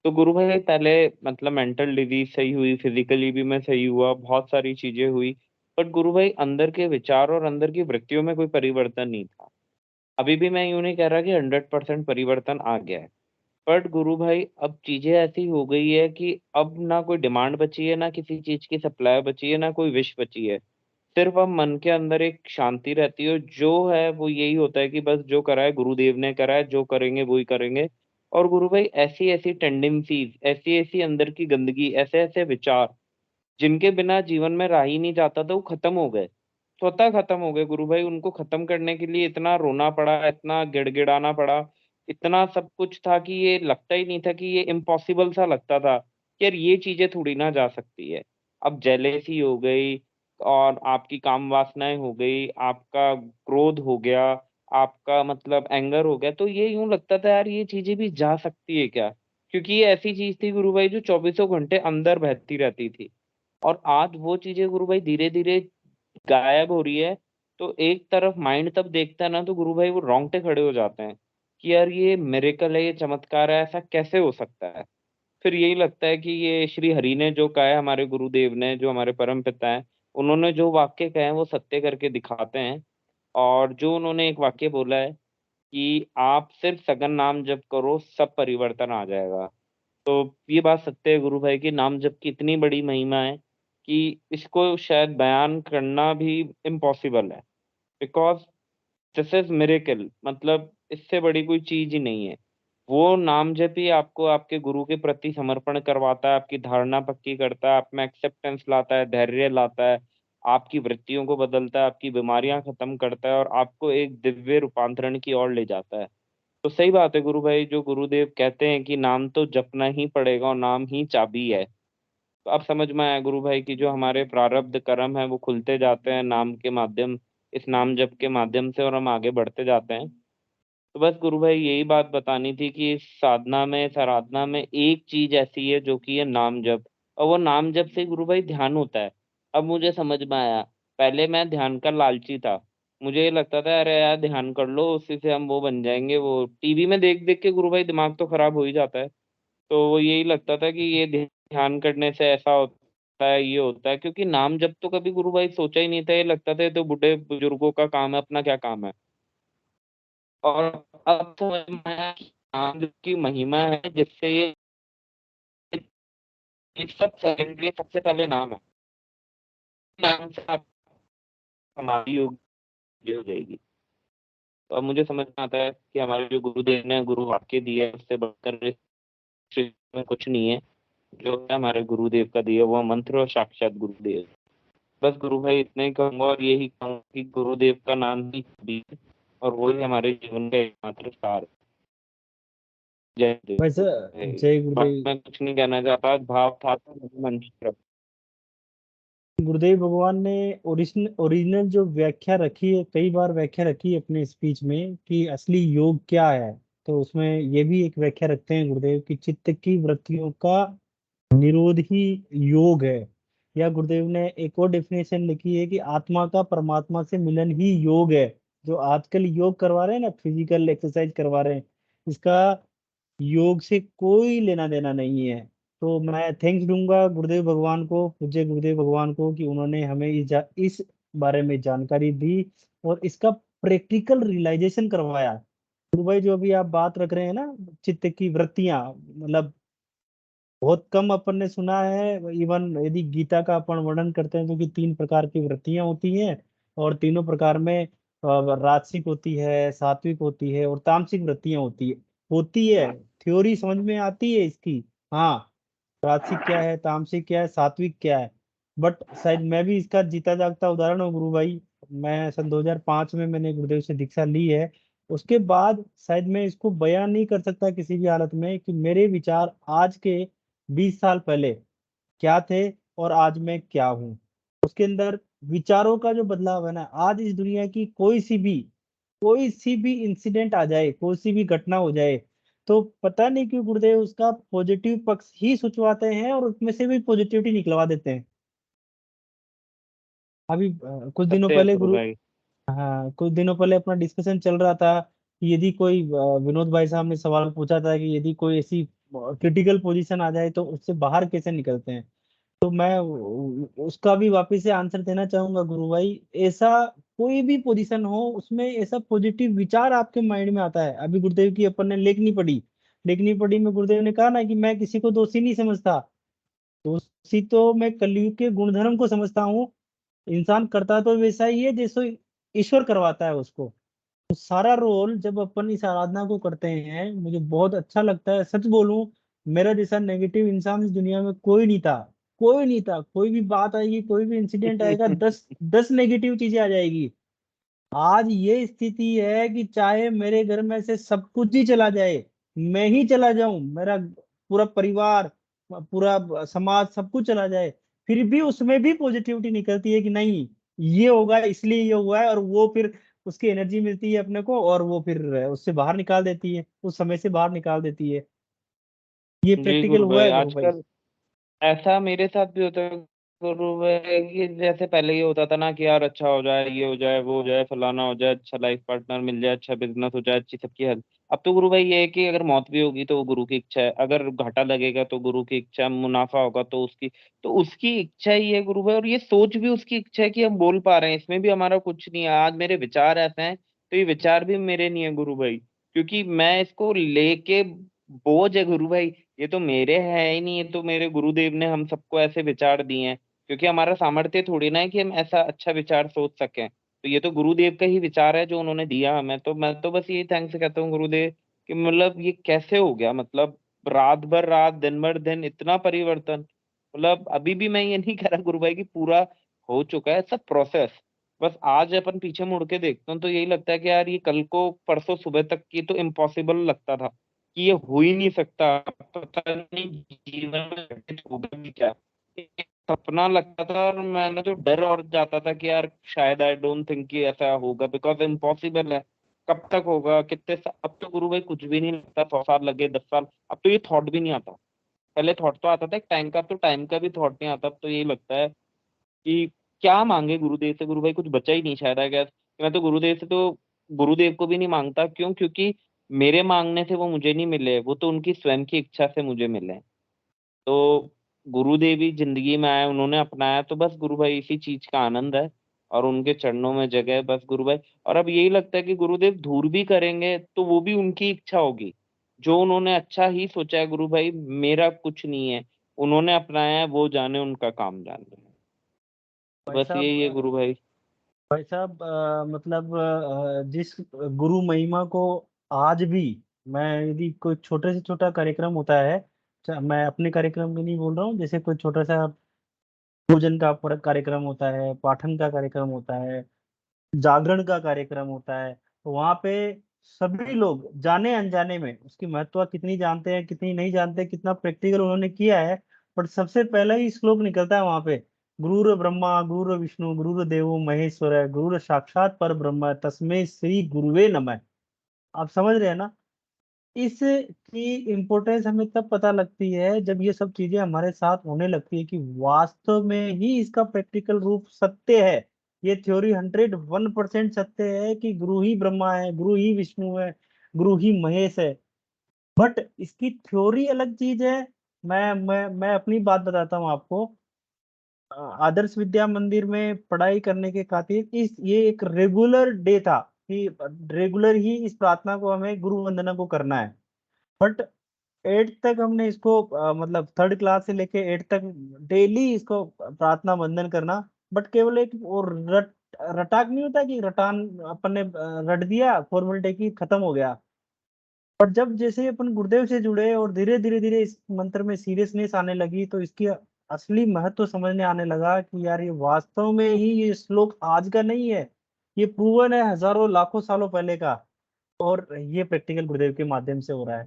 तो गुरु भाई, पहले मतलब मेंटल डिजीज सही हुई, फिजिकली भी मैं सही हुआ, बहुत सारी चीजें हुई, बट गुरु भाई अंदर के विचार और अंदर की वृत्तियों में कोई परिवर्तन नहीं था। अभी भी मैं यूं नहीं कह रहा कि 100% परिवर्तन आ गया है, बट गुरु भाई अब चीजें ऐसी हो गई है कि अब ना कोई डिमांड बची है, ना किसी चीज की सप्लाई बची है, ना कोई विश बची है। सिर्फ अब मन के अंदर एक शांति रहती है, जो है वो यही होता है कि बस जो करा है गुरुदेव ने करा है, जो करेंगे वो ही करेंगे। और गुरु भाई, ऐसी ऐसी टेंडेंसीज, ऐसी ऐसी अंदर की गंदगी, ऐसे ऐसे विचार जिनके बिना जीवन में रहा ही नहीं जाता था, वो खत्म हो गए, स्वतः खत्म हो गए गुरु भाई। उनको खत्म करने के लिए इतना रोना पड़ा, इतना गिड़गिड़ाना पड़ा, इतना सब कुछ था कि ये लगता ही नहीं था, कि ये इम्पॉसिबल सा लगता था कि यार ये चीजें थोड़ी ना जा सकती है। अब जेलेसी हो गई, और आपकी काम वासनाएं हो गई, आपका क्रोध हो गया, आपका मतलब एंगर हो गया, तो ये यूं लगता था यार ये चीजें भी जा सकती है क्या, क्योंकि ये ऐसी चीज थी गुरु भाई जो 24 घंटे अंदर बहती रहती थी। और आज वो चीजें गुरु भाई धीरे धीरे गायब हो रही है। तो एक तरफ माइंड तब देखता है ना, तो गुरु भाई वो रोंगटे खड़े हो जाते हैं कि यार ये मिरेकल है, ये चमत्कार है, ऐसा कैसे हो सकता है। फिर यही लगता है कि ये श्री हरि ने जो कहा है, हमारे गुरुदेव ने, जो हमारे परम पिता हैं, उन्होंने जो वाक्य कहे हैं वो सत्य करके दिखाते हैं। और जो उन्होंने एक वाक्य बोला है कि आप सिर्फ सघन नाम जप करो, सब परिवर्तन आ जाएगा। तो ये बात सत्य है गुरु भाई की, नाम जप की इतनी बड़ी महिमा है कि इसको शायद बयान करना भी इम्पॉसिबल है। बिकॉज दिस इज मिरेकल, मतलब इससे बड़ी कोई चीज ही नहीं है। वो नाम जप ही आपको आपके गुरु के प्रति समर्पण करवाता है, आपकी धारणा पक्की करता है, आप में एक्सेप्टेंस लाता है, धैर्य लाता है, आपकी वृत्तियों को बदलता है, आपकी बीमारियां खत्म करता है और आपको एक दिव्य रूपांतरण की ओर ले जाता है। तो सही बात है गुरु भाई, जो गुरुदेव कहते हैं कि नाम तो जपना ही पड़ेगा और नाम ही चाबी है। तो अब समझ में आया गुरु भाई की जो हमारे प्रारब्ध कर्म है वो खुलते जाते हैं नाम के माध्यम, इस नाम जप के माध्यम से, और हम आगे बढ़ते जाते हैं। तो बस गुरु भाई यही बात बतानी थी कि इस साधना में, इस आराधना में एक चीज ऐसी है जो कि है नाम जप। और वो नाम जप से गुरु भाई ध्यान होता है। अब मुझे समझ में आया, पहले मैं ध्यान का लालची था। मुझे ये लगता था अरे यार ध्यान कर लो, उसी से हम वो बन जाएंगे, वो टीवी में देख देख के गुरु भाई दिमाग तो खराब हो ही जाता है। तो वो यही लगता था कि ये ध्यान करने से ऐसा होता है, ये होता है, क्योंकि नाम जप तो कभी गुरु भाई सोचा ही नहीं था। ये लगता था ये तो बुढ़े बुजुर्गों का काम है, अपना क्या काम है। और अब समझ में आया कि नाम की महिमा है, जिससे ये सब सेकेंडरी, सबसे पहले नाम है। नाम से आप हमारी योग्य हो जाएगी। तो अब मुझे समझ में आता है कि हमारे जो गुरुदेव ने गुरु वाक्य दिए हैं, उससे बढ़कर इस सृष्टि में कुछ नहीं है। जो है हमारे गुरुदेव का दिया हुआ मंत्र और साक्षात गुरुदेव। बस गुरु भाई इतना ही कहूंगा, और यही कहूंगा कि गुरुदेव का नाम ही भी है, और वही हमारे जीवन का एकमात्र सार है। जय देव वैसे भाई। जय बस गुरुदेव। मैं कुछ नहीं कहना चाहता, भाव था तो मेरे मन की तरफ। गुरुदेव भगवान ने ओरिजिनल ओरिजिनल जो व्याख्या रखी है, कई बार व्याख्या रखी है अपने स्पीच में कि असली योग क्या है। तो उसमें ये भी एक व्याख्या रखते हैं गुरुदेव कि चित्त की वृत्तियों का निरोध ही योग है। या गुरुदेव ने एक और डेफिनेशन लिखी है कि आत्मा का परमात्मा से मिलन ही योग है। जो आजकल योग करवा रहे हैं ना, फिजिकल एक्सरसाइज करवा रहे हैं, इसका योग से कोई लेना देना नहीं है। तो मैं थैंक्स दूंगा गुरुदेव भगवान को, पूज्य गुरुदेव भगवान को, कि उन्होंने हमें इस बारे में जानकारी दी और इसका प्रैक्टिकल रियलाइजेशन करवाया। गुरु भाई जो अभी आप बात रख रहे हैं ना, चित्त की वृत्तियां, मतलब बहुत कम अपन ने सुना है। इवन यदि गीता का अपन वर्णन करते हैं तो कि 3 प्रकार की वृत्तियां होती हैं, और तीनों प्रकार में राजसिक होती है, सात्विक होती है और तामसिक वृत्तियां होती है। थ्योरी समझ में आती है इसकी। हाँ, राजसिक क्या है, तामसिक क्या है, सात्विक क्या है। बट शायद मैं भी इसका जीता जागता उदाहरण हूँ गुरु भाई। मैं सन 2005 में मैंने गुरुदेव से दीक्षा ली है। उसके बाद शायद मैं इसको बयान नहीं कर सकता किसी भी हालत में कि मेरे विचार आज के 20 साल पहले क्या थे और आज मैं क्या हूँ। उसके अंदर विचारों का जो बदलाव है ना, आज इस दुनिया की कोई सी भी इंसिडेंट आ जाए, कोई सी भी घटना हो जाए, तो पता नहीं क्यों गुरुदेव उसका पॉजिटिव पक्ष ही सोचवाते हैं और उसमें से भी पॉजिटिविटी निकलवा देते हैं। अभी कुछ दिनों सत्य है पहले गुरु गुरु भाई। हाँ, कुछ दिनों पहले अपना डिस्कशन चल रहा था कि यदि कोई विनोद भाई साहब ने सवाल पूछा था कि यदि कोई ऐसी क्रिटिकल पोजीशन आ जाए तो उससे बाहर कैसे निकलते हैं। तो मैं उसका भी वापस से आंसर देना चाहूंगा गुरु भाई। ऐसा कोई भी पोजीशन हो, उसमें ऐसा पॉजिटिव विचार आपके माइंड में आता है। अभी गुरुदेव की अपन ने लेखनी पढ़ी में गुरुदेव ने कहा ना कि मैं किसी को दोषी नहीं समझता। दोषी तो मैं कलयुग के गुणधर्म को समझता हूँ। इंसान करता तो वैसा ही है जैसे ईश्वर करवाता है उसको। तो सारा रोल जब अपन इस आराधना को करते हैं, मुझे बहुत अच्छा लगता है। सच बोलूं, मेरा जैसा नेगेटिव इंसान इस दुनिया में कोई नहीं था। कोई भी बात आएगी, कोई भी इंसिडेंट आएगा, 10 नेगेटिव चीजें आ जाएगी। आज ये स्थिति है कि चाहे मेरे घर में से सब कुछ ही चला जाए, मैं ही चला जाऊं, मेरा पूरा परिवार, पूरा समाज, सब कुछ चला जाए, फिर भी उसमें भी पॉजिटिविटी निकलती है कि नहीं, ये होगा इसलिए ये हुआ है, और वो फिर उसकी एनर्जी मिलती है अपने को, और वो फिर उससे बाहर निकाल देती है, उस समय से बाहर निकाल देती है। ये जी प्रैक्टिकल गुरु हुआ भाई, है गुरु भाई। आजकल ऐसा मेरे साथ भी होता है गुरु भाई, कि जैसे पहले ये होता था ना कि यार अच्छा हो जाए, ये हो जाए, वो हो जाए, फलाना हो जाए, अच्छा लाइफ पार्टनर मिल जाए, अच्छा बिजनेस हो जाए, अच्छी सबकी हेल्प। अब तो गुरु भाई ये है कि अगर मौत भी होगी तो वो गुरु की इच्छा है, अगर घाटा लगेगा तो गुरु की इच्छा है, मुनाफा होगा तो उसकी इच्छा ही है गुरु भाई। और ये सोच भी उसकी इच्छा है कि हम बोल पा रहे हैं, इसमें भी हमारा कुछ नहीं है। आज मेरे विचार ऐसे हैं तो ये विचार भी मेरे नहीं है गुरु भाई, क्योंकि मैं इसको लेके बोझ है गुरु भाई। ये तो मेरे है ही नहीं, ये तो मेरे गुरुदेव ने हम सबको ऐसे विचार दिए हैं, क्योंकि हमारा सामर्थ्य थोड़ी ना है कि हम ऐसा अच्छा विचार सोच सकें। तो ये तो गुरुदेव का ही विचार है जो उन्होंने दिया हमें। तो मैं तो बस यही थैंक्स कहता हूँ गुरुदेव, कि मतलब ये कैसे हो गया, मतलब रात भर रात दिन भर दिन इतना परिवर्तन। मतलब अभी भी मैं ये नहीं कह रहा गुरु भाई कि पूरा हो चुका है सब प्रोसेस। बस आज अपन पीछे मुड़ के देखते हैं तो यही लगता है कि यार ये कल को परसों सुबह तक की तो इम्पॉसिबल लगता था कि ये हो ही नहीं सकता, पता नहीं जीवन में घटित होगा भी क्या। एक सपना लगता था और मैंने तो डर और जाता था कि यार शायद आई डोंट थिंक कि ऐसा होगा, बिकॉज इम्पॉसिबल है। कब तक होगा, अब तो गुरु भाई कुछ भी नहीं लगता, 100 साल लगे, 10 साल, अब तो ये थॉट भी नहीं आता। पहले थॉट तो आता था एक टाइम का, अब तो टाइम का भी थॉट नहीं आता। अब तो यही लगता है कि क्या मांगे गुरुदेव से गुरु भाई, कुछ बचा ही नहीं शायद आई गेस। मैं तो गुरुदेव से तो गुरुदेव को भी नहीं मांगता, क्यों? क्योंकि मेरे मांगने से वो मुझे नहीं मिले, वो तो उनकी स्वयं की इच्छा से मुझे मिले। तो गुरुदेव ही जिंदगी में आए, उन्होंने अपनाया, तो बस गुरु भाई इसी चीज का आनंद है और उनके चरणों में जगह है बस गुरु भाई। और अब यही लगता है कि गुरुदेव दूर भी करेंगे तो वो भी उनकी इच्छा होगी, जो उन्होंने अच्छा ही सोचा है गुरु भाई, मेरा कुछ नहीं है। उन्होंने अपनाया है, वो जाने, उनका काम जाने। तो भाई बस यही है साहब, गुरु भाई। मतलब जिस गुरु महिमा को आज भी, मैं यदि कोई छोटे से छोटा कार्यक्रम होता है, मैं अपने कार्यक्रम की नहीं बोल रहा हूँ, जैसे कोई छोटा सा पूजन का कार्यक्रम होता है, पाठन का कार्यक्रम होता है, जागरण का कार्यक्रम होता है, तो वहां पे सभी लोग जाने अनजाने में उसकी महत्व कितनी जानते हैं, कितनी नहीं जानते, कितना प्रैक्टिकल उन्होंने किया है। बट सबसे पहला ही श्लोक निकलता है वहां पे, गुरुर ब्रह्मा गुरुर विष्णु गुरुर देवो महेश्वर गुरुर साक्षात पर ब्रह्म तस्मै श्री गुरुवे नमः। आप समझ रहे हैं ना? इसकी इम्पोर्टेंस हमें तब पता लगती है जब ये सब चीजें हमारे साथ होने लगती है कि वास्तव में ही इसका प्रैक्टिकल रूप सत्य है। ये थ्योरी 101% सत्य है कि गुरु ही ब्रह्मा है, गुरु ही विष्णु है, गुरु ही महेश है। बट इसकी थ्योरी अलग चीज है। मैं अपनी बात बताता हूँ आपको। आदर्श विद्या मंदिर में पढ़ाई करने के खातिर इस ये एक रेगुलर डे था कि रेगुलर ही इस प्रार्थना को, हमें गुरु वंदना को करना है। बट 8th तक हमने इसको मतलब 3rd क्लास से लेके 8th तक डेली इसको प्रार्थना वंदन करना। बट केवल एक और रटाक नहीं होता कि रटान अपन ने रट दिया, फॉर्मेलिटी की, खत्म हो गया। पर जब जैसे अपन गुरुदेव से जुड़े और धीरे धीरे धीरे इस मंत्र में सीरियसनेस आने लगी, तो इसकी असली महत्व समझने आने लगा कि यार ये वास्तव में ही ये श्लोक आज का नहीं है, ये प्रूवन है हजारों लाखों सालों पहले का। और ये प्रैक्टिकल गुरुदेव के माध्यम से हो रहा है।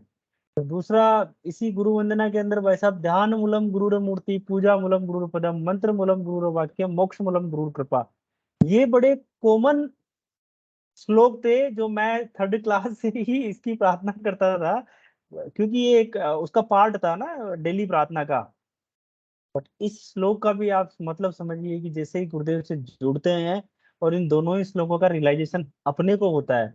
तो दूसरा, इसी गुरु वंदना के अंदर भाई साहब, ध्यान मूलम गुरुर मूर्ति, पूजा मूलम गुरुर पदम, मंत्र मूलम गुरुर वाक्यम, मोक्ष मूलम गुरुर कृपा, ये बड़े कॉमन श्लोक थे जो मैं 3rd क्लास से ही इसकी प्रार्थना करता था, क्योंकि ये एक उसका पार्ट था ना डेली प्रार्थना का। बट इस श्लोक का भी आप मतलब समझिए कि जैसे ही गुरुदेव से जुड़ते हैं और इन दोनों ही श्लोकों का रियलाइजेशन अपने को होता है।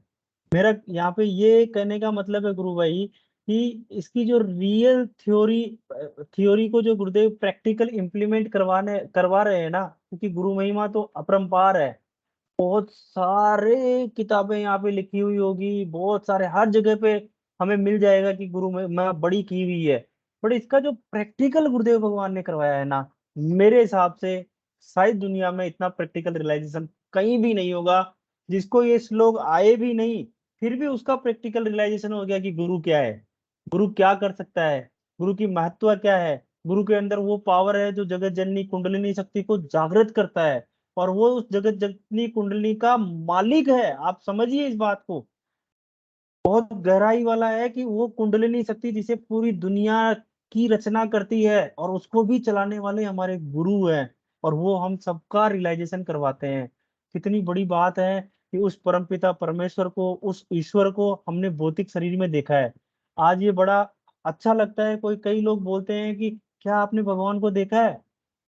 मेरा यहाँ पे ये कहने का मतलब है गुरु भाई कि इसकी जो रियल थ्योरी को जो गुरुदेव प्रैक्टिकल इम्प्लीमेंट करवा रहे हैं ना, क्योंकि गुरु महिमा तो अपरंपार है। बहुत सारे किताबें यहाँ पे लिखी हुई होगी, बहुत सारे हर जगह पे हमें मिल जाएगा कि गुरु महिमा बड़ी की हुई है। बट इसका जो प्रैक्टिकल गुरुदेव भगवान ने करवाया है ना, मेरे हिसाब से शायद दुनिया में इतना प्रैक्टिकल रियलाइजेशन कहीं भी नहीं होगा। जिसको ये श्लोक आए भी नहीं, फिर भी उसका प्रैक्टिकल रियलाइजेशन हो गया कि गुरु क्या है, गुरु क्या कर सकता है, गुरु की महत्व क्या है। गुरु के अंदर वो पावर है जो जगत जननी कुंडलिनी शक्ति को जागृत करता है, और वो उस जगत जननी कुंडली का मालिक है। आप समझिए इस बात को, बहुत गहराई वाला है कि वो कुंडलिनी शक्ति जिसे पूरी दुनिया की रचना करती है, और उसको भी चलाने वाले हमारे गुरु हैं, और वो हम सबका रियलाइजेशन करवाते हैं। कितनी बड़ी बात है कि उस परमपिता परमेश्वर को, उस ईश्वर को हमने भौतिक शरीर में देखा है। आज ये बड़ा अच्छा लगता है, कई लोग बोलते हैं कि क्या आपने भगवान को देखा है?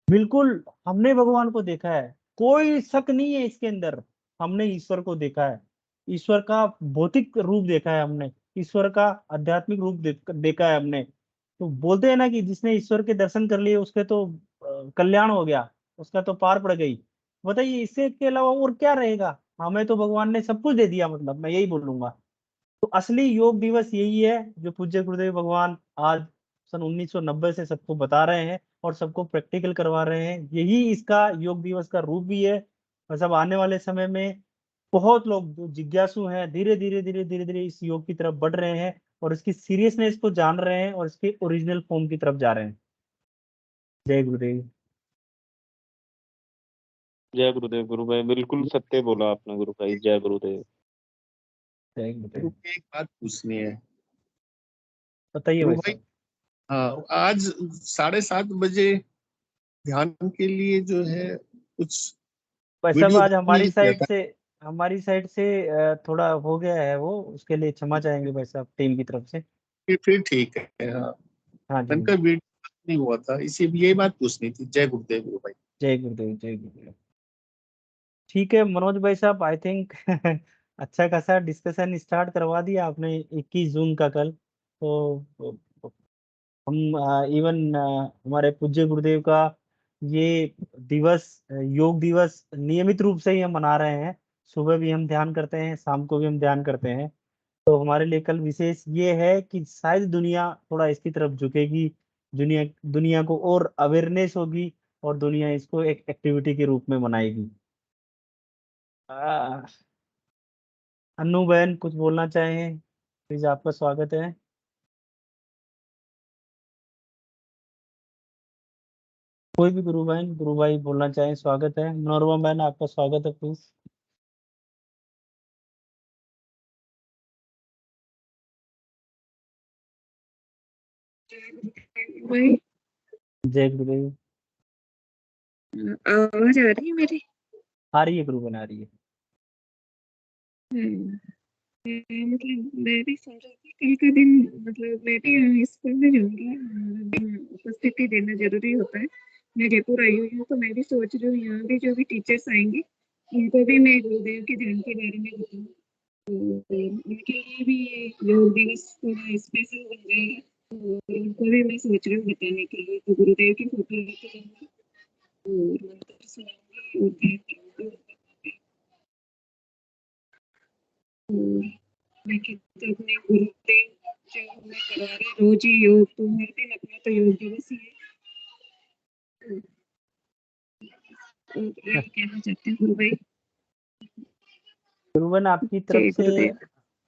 बिल्कुल, हमने भगवान को देखा है, कोई शक नहीं है इसके अंदर। हमने ईश्वर को देखा है, ईश्वर का भौतिक रूप देखा है हमने, ईश्वर का आध्यात्मिक रूप देखा है हमने। तो बोलते हैं ना कि जिसने ईश्वर के दर्शन कर लिए उसके तो कल्याण हो गया, उसका तो पार पड़ गई। बताइए इससे के अलावा और क्या रहेगा? हमें तो भगवान ने सब कुछ दे दिया, मतलब मैं यही बोलूंगा। तो असली योग दिवस यही है जो पूज्य गुरुदेव भगवान आज सन 1990 से सबको बता रहे हैं और सबको प्रैक्टिकल करवा रहे हैं। यही इसका योग दिवस का रूप भी है। और सब आने वाले समय में बहुत लोग जो जिज्ञासु हैं धीरे धीरे इस योग की तरफ बढ़ रहे हैं और इसकी सीरियसनेस को जान रहे हैं और इसके ओरिजिनल फॉर्म की तरफ जा रहे हैं। जय गुरुदेव। जय गुरुदेव गुरु भाई, बिल्कुल सत्य बोला आपने गुरु भाई। जय गुरुदेव। जय गुरुदेव। गुरु एक बात पूछनी है बताइए गुरु भाई भाई। साहब। हाँ, आज 7:30 बजे ध्यान के लिए जो है कुछ भाई साहब वीडियो आज भेजने किया था। हमारी साइड से थोड़ा हो गया है वो, उसके लिए क्षमा चाहेंगे भाई साहब टीम की तरफ से। फिर ठीक है। हाँ, हाँ जी। उनका वीडियो नहीं हुआ था, इसी यही बात पूछनी थी। जय गुरुदेव गुरु भाई। जय गुरुदेव जय गुरुदेव। ठीक है मनोज भाई साहब, आई थिंक अच्छा खासा डिस्कशन स्टार्ट करवा दिया आपने 21 जून का कल। तो हम इवन हमारे पूज्य गुरुदेव का ये दिवस, योग दिवस नियमित रूप से ही हम मना रहे हैं। सुबह भी हम ध्यान करते हैं, शाम को भी हम ध्यान करते हैं। तो हमारे लिए कल विशेष ये है कि शायद दुनिया थोड़ा इसकी तरफ झुकेगी, दुनिया दुनिया को और अवेयरनेस होगी और दुनिया इसको एक एक्टिविटी के रूप में मनाएगी। आ, अन्नू बहन कुछ बोलना चाहें? प्लीज, आपका स्वागत है। कोई भी गुरु भाई बोलना चाहें, स्वागत है। नोरमा बहन आपका स्वागत है, प्लीज। भाई जय गुरुदेव। आवाज आ रही है मेरी? आ रही है गुरु बहन, आ रही है। मतलब मैं भी सोच रही थी कल का दिन, मतलब मैं भी स्कूल में जाऊंगी, उपस्थिति देना जरूरी होता है। मैं जयपुर आई हुई हूँ तो मैं भी सोच रही हूँ यहाँ भी जो भी टीचर्स आएंगे उनको भी मैं गुरुदेव के ध्यान के बारे में बताऊँ, तो उनके लिए भी ये योग दिवस थोड़ा स्पेशल बन जाएगा। तो उनको भी मैं सोच रही हूँ बताने के लिए। तो गुरुदेव की फोटो लेके जाऊंगी और मंत्र सुनाऊंगी और ध्यान करूंगी। मैं कहती हूँ अपने गुरुदेव जो हमें करवा रहे रोज ही योग, तो हर दिन अपना तो योग दिवस ही है। और आप कहना चाहते हैं गुरु भाई? गुरु बहन आपकी तरफ जय से गुरुदेव।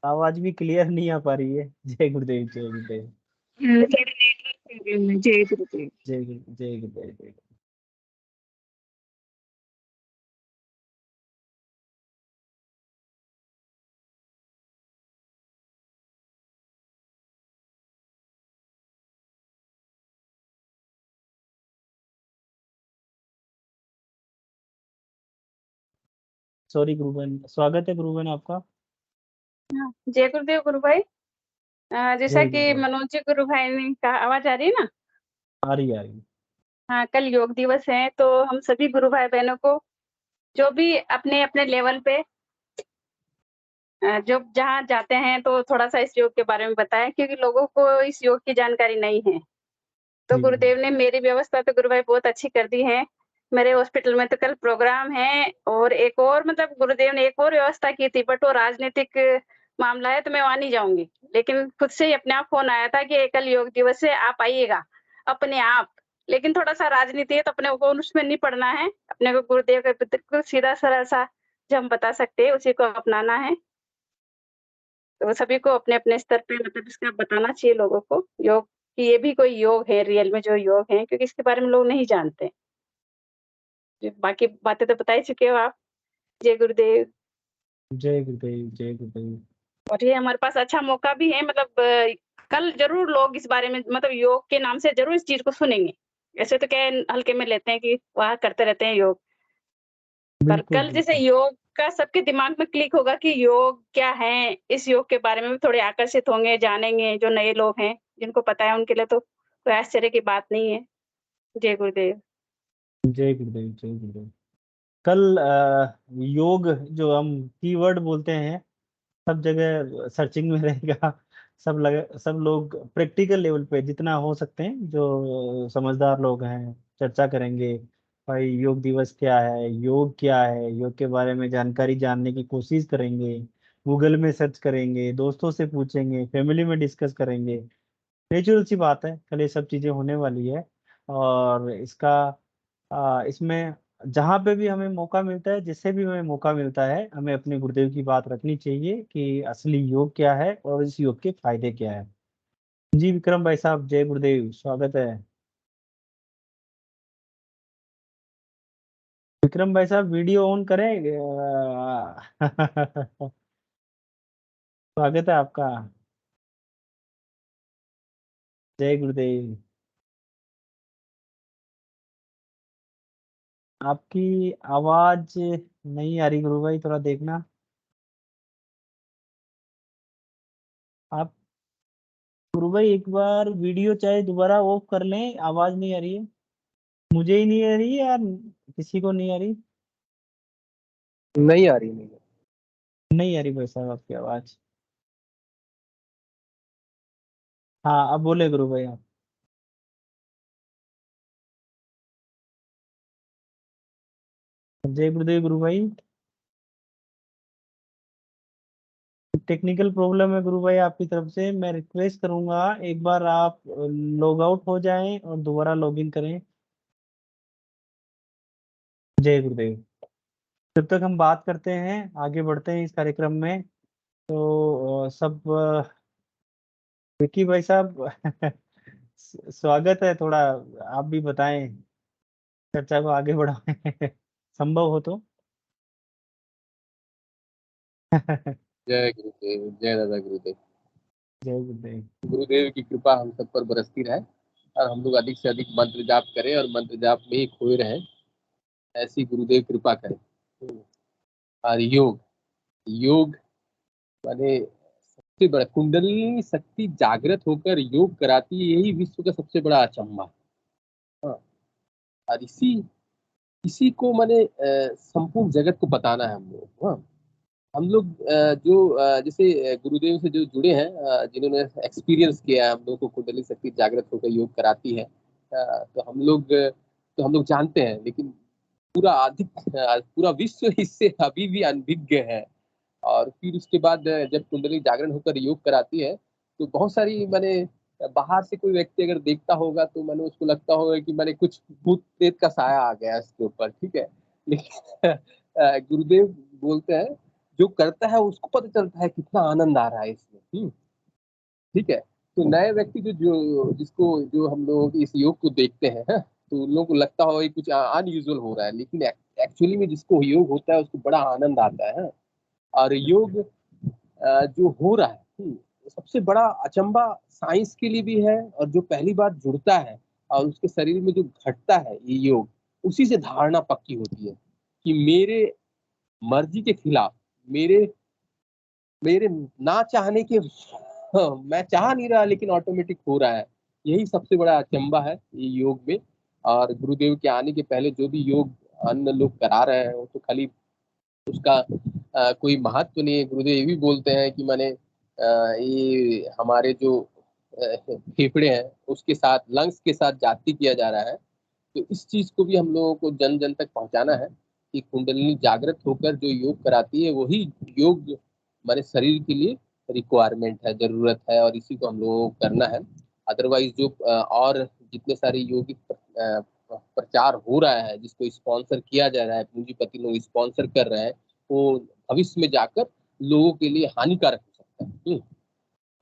आवाज भी क्लियर नहीं आ पा रही है। जय गुरुदेव जय गुरुदेव। थोड़ा नेटवर्क प्रॉब्लम है। जय गुरुदेव। जय गुरुदेव जय गुरुदेव। सॉरी गुरु बहन, स्वागत है गुरु बहन आपका। हाँ, जय गुरुदेव गुरु भाई। जैसा जय कि गुरुदेव। मनोज जी गुरु भाई ने कहा, आवाज आ रही है ना? आ रही है, आ रही है। हाँ, कल योग दिवस है तो हम सभी गुरु भाई बहनों को जो भी अपने अपने लेवल पे जो जहाँ जाते हैं तो थोड़ा सा इस योग के बारे में बताएं, क्योंकि लोगों को इस योग की जानकारी नहीं है। तो जी गुरुदेव ने मेरी व्यवस्था तो गुरु भाई बहुत अच्छी कर दी है। मेरे हॉस्पिटल में तो कल प्रोग्राम है और एक और, मतलब गुरुदेव ने एक और व्यवस्था की थी, बट वो राजनीतिक मामला है तो मैं वहां नहीं जाऊंगी। लेकिन खुद से ही अपने आप फोन आया था कि कल योग दिवस है, आप आइएगा अपने आप। लेकिन थोड़ा सा राजनीति है तो अपने को उसमें नहीं पड़ना है, अपने को गुरुदेव का बिल्कुल सीधा सरल सा जो हम बता सकते हैं उसी को अपनाना है। तो सभी को अपने अपने स्तर पे मतलब इसका बताना चाहिए लोगों को, योग कि ये भी कोई योग है, रियल में जो योग है, क्योंकि इसके बारे में लोग नहीं जानते। बाकी बातें तो बता ही चुके हो आप। जय गुरुदेव। जय गुरुदेव जय गुरुदेव। और ये हमारे पास अच्छा मौका भी है, मतलब कल जरूर लोग इस बारे में, मतलब योग के नाम से जरूर इस चीज को सुनेंगे। ऐसे तो क्या हल्के में लेते हैं कि वह करते रहते हैं योग, पर बिल्कुल कल जैसे बिल्कुल। योग का सबके दिमाग में क्लिक होगा कि योग क्या है, इस योग के बारे में भी थोड़े आकर्षित होंगे, जानेंगे। जो नए लोग हैं, जिनको पता है उनके लिए तो कोई आश्चर्य की बात नहीं है। जय गुरुदेव। जय गुरुदेव, जय गुरुदेव। कल योग जो हम कीवर्ड बोलते हैं, सब जगह सर्चिंग में रहेगा। सब लोग प्रैक्टिकल लेवल पे जितना हो सकते हैं, जो समझदार लोग हैं, चर्चा करेंगे। भाई योग दिवस क्या है, योग क्या है, योग के बारे में जानकारी जानने की कोशिश करेंगे। गूगल में सर्च करेंगे, दोस्तों से पूछेंगे, फैमिली में डिस्कस करेंगे। नेचुरल सी बात है, कल ये सब चीजें होने वाली है। और इसमें जहाँ पे भी हमें मौका मिलता है, जिससे भी हमें मौका मिलता है, हमें अपने गुरुदेव की बात रखनी चाहिए कि असली योग क्या है और इस योग के फायदे क्या है। जी विक्रम भाई साहब, जय गुरुदेव, स्वागत है। विक्रम भाई साहब वीडियो ऑन करें। स्वागत है आपका। जय गुरुदेव। आपकी आवाज नहीं आ रही गुरु भाई, थोड़ा देखना। आप गुरु भाई एक बार वीडियो चाहे दोबारा ऑफ कर लें, आवाज नहीं आ रही है। मुझे ही नहीं आ रही है यार, किसी को नहीं आ रही। नहीं आ रही, नहीं। नहीं आ रही भाई साहब आपकी आवाज। हाँ अब बोले गुरु भाई आप। जय गुरुदेव गुरु भाई। टेक्निकल प्रॉब्लम है गुरु भाई आपकी तरफ से। मैं रिक्वेस्ट करूंगा एक बार आप लॉग आउट हो जाएं और दोबारा लॉग इन करें। जय गुरुदेव। जब तक हम बात करते हैं, आगे बढ़ते हैं इस कार्यक्रम में, तो विकी भाई साहब स्वागत है। थोड़ा आप भी बताएं, चर्चा को आगे बढ़ाएं संभव हो तो। जय जय गुरुदेव, जय दादा गुरुदेव। गुरुदेव। गुरुदेव की कृपा हम सब पर बरसती रहे और हम लोग अधिक से अधिक मंत्र जाप करें और मंत्र जाप में ही खोए रहें, ऐसी गुरुदेव कृपा करें। और योग, योग माने सबसे बड़ा कुंडलिनी शक्ति जागृत होकर योग कराती है, यही विश्व का सबसे बड़ा अचंभा है। हाँ, और इसी को माने संपूर्ण जगत को बताना है हम लोग। हाँ, हम लोग जैसे गुरुदेव से जो जुड़े हैं, जिन्होंने एक्सपीरियंस किया है, हम लोग को कुंडली शक्ति जागृत होकर योग कराती है, तो हम लोग जानते हैं। लेकिन पूरा विश्व इससे अभी भी अनभिज्ञ है। और फिर उसके बाद जब कुंडली जागरण होकर योग कराती है, तो बहुत सारी मैंने बाहर से कोई व्यक्ति अगर देखता होगा तो मैंने उसको लगता होगा कि मैंने कुछ भूत प्रेत का साया आ गया इसके ऊपर, ठीक है। लेकिन गुरुदेव बोलते हैं जो करता है उसको पता चलता है कितना आनंद आ रहा है इसमें। ठीक है। तो नए व्यक्ति जो हम लोग इस योग को देखते हैं, तो उन लोगों को लगता होगा कि कुछ अनयूजुअल हो रहा है, लेकिन एक्चुअली में जिसको योग होता है उसको बड़ा आनंद आता है। और योग जो हो रहा है, सबसे बड़ा अचंबा साइंस के लिए भी है। और जो पहली बार जुड़ता है और उसके शरीर में जो घटता है ये योग, उसी से धारणा पक्की होती है कि मेरे मर्जी के खिलाफ, मेरे मेरे ना चाहने के, मैं चाह नहीं रहा लेकिन ऑटोमेटिक हो रहा है। यही सबसे बड़ा अचंबा है ये योग में। और गुरुदेव के आने के पहले जो भी योग अन्य लोग करा रहे हैं वो तो खाली उसका कोई महत्व नहीं है। गुरुदेव ये भी बोलते हैं कि मैंने ये हमारे जो फेफड़े हैं उसके साथ, लंग्स के साथ जाति किया जा रहा है। तो इस चीज को भी हम लोगों को जन जन तक पहुंचाना है कि कुंडलिनी जागृत होकर जो योग कराती है वही योग हमारे शरीर के लिए रिक्वायरमेंट है, जरूरत है, और इसी को हम लोगों को करना है। अदरवाइज जो और जितने सारे योगिक प्रचार हो रहा है, जिसको स्पॉन्सर किया जा रहा है, पूंजीपति लोग स्पॉन्सर कर रहे हैं, वो भविष्य में जाकर लोगों के लिए हानिकारक हो सकता है।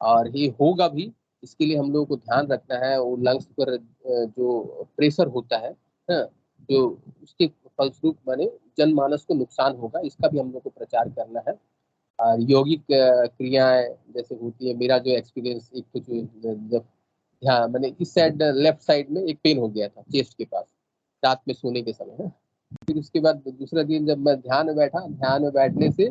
और ये होगा भी। इसके लिए हम लोगों को ध्यान रखना है। वो लंग्स पर जो प्रेशर होता है, हाँ, जो उसके फलस्वरूप माने जनमानस को नुकसान होगा, इसका भी हम लोग को प्रचार करना है। और यौगिक क्रियाएं जैसे होती है, मेरा जो एक्सपीरियंस, एक तो जो जब हाँ मैंने इस साइड लेफ्ट साइड में एक पेन हो गया था चेस्ट के पास, रात में सोने के समय है। फिर उसके बाद दूसरा दिन जब मैं ध्यान में बैठा, ध्यान में बैठने से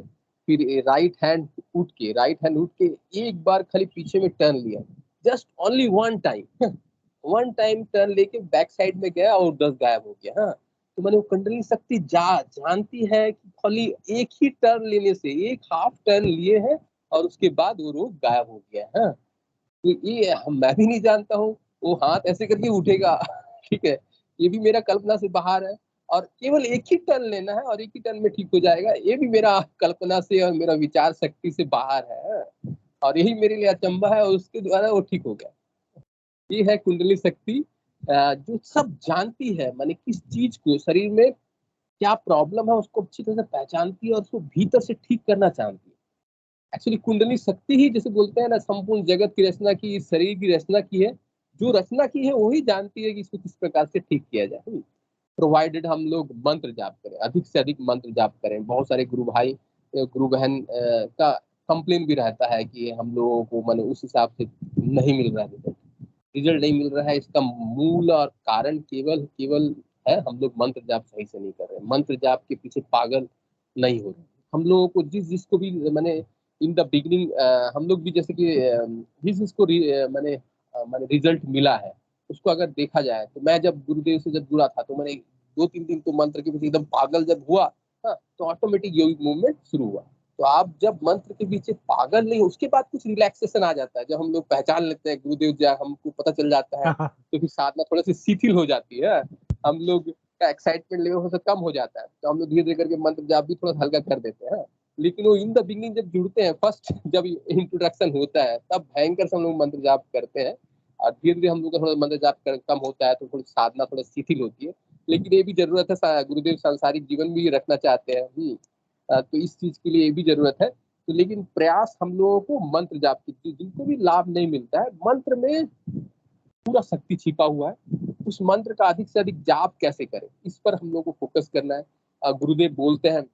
फिर राइट हैंड उठ के एक बार खाली पीछे में टर्न लिया, just only one time turn लेके बैक साइड में गया और 10 गायब हो गया। हाँ, तो मैंने वो कुंडली शक्ति जानती है कि खाली एक ही टर्न लेने से, एक हाफ टर्न लिए हैं और उसके बाद वो रोग गायब हो गया। हाँ, तो ये मैं भी नहीं जानता हूँ, वो हाथ ऐसे करके उठेगा ठीक है, ये भी मेरा कल्पना से बाहर है, और केवल एक ही टर्न लेना है और एक ही टर्न में ठीक हो जाएगा, ये भी मेरा कल्पना से और मेरा विचार शक्ति से बाहर है, और यही मेरे लिए अचंभा है, और उसके द्वारा वो ठीक हो गया। ये है कुंडली शक्ति जो सब जानती है, माने किस चीज को, शरीर में क्या प्रॉब्लम है उसको अच्छी तरह से पहचानती है और उसको भीतर से ठीक करना चाहती है। एक्चुअली कुंडली शक्ति ही, जैसे बोलते हैं ना, संपूर्ण जगत की रचना की, इस शरीर की रचना की है, जो रचना की है वही जानती है कि इसको किस प्रकार से ठीक किया जाए। प्रोवाइडेड हम लोग मंत्र जाप करें, अधिक से अधिक मंत्र जाप करें। बहुत सारे गुरु भाई गुरु बहन का कंप्लेन भी रहता है कि हम लोगों को माने उस हिसाब से नहीं मिल रहा है, रिजल्ट नहीं मिल रहा है। इसका मूल और कारण केवल है हम लोग मंत्र जाप सही से नहीं कर रहे, मंत्र जाप के पीछे पागल नहीं हो रहे। हम लोगों को जिसको भी मैंने इन द बिगिनिंग हम लोग भी जैसे कि जिसको मैंने रिजल्ट मिला है उसको अगर देखा जाए, तो मैं जब गुरुदेव से जब जुड़ा था तो मैंने 2-3 दिन तो मंत्र के पीछे एकदम पागल जब हुआ, हाँ, तो ऑटोमेटिक योगिक मूवमेंट शुरू हुआ। तो आप जब मंत्र के पीछे पागल नहीं, उसके बाद कुछ रिलैक्सेशन आ जाता है, जब हम लोग पहचान लेते हैं गुरुदेव जी, हमको पता चल जाता है, तो फिर साधना थोड़ा सी शिथिल हो जाती है, हम लोग का एक्साइटमेंट लेवल थोड़ा कम हो जाता है, तो हम लोग धीरे धीरे करके मंत्र जाप भी थोड़ा हल्का कर देते हैं। लेकिन वो इन द बिगिनिंग जब जुड़ते हैं, फर्स्ट जब इंट्रोडक्शन होता है, तब भयंकर से हम लोग मंत्र जाप करते हैं, और धीरे धीरे हम लोग का थोड़ा मंत्र जाप कम होता है, तो थोड़ी साधना थोड़ा शिथिल होती है। लेकिन ये भी जरूरत है, गुरुदेव सांसारिक जीवन भी रखना चाहते हैं, तो इस चीज के लिए ये भी जरूरत है। तो लेकिन प्रयास हम लोगों को मंत्र जाप की, जिनको भी लाभ नहीं मिलता है, मंत्र में पूरा शक्ति छिपा हुआ है, उस मंत्र का अधिक से अधिक जाप कैसे करें, इस पर हम लोग को फोकस करना है। गुरुदेव बोलते हैं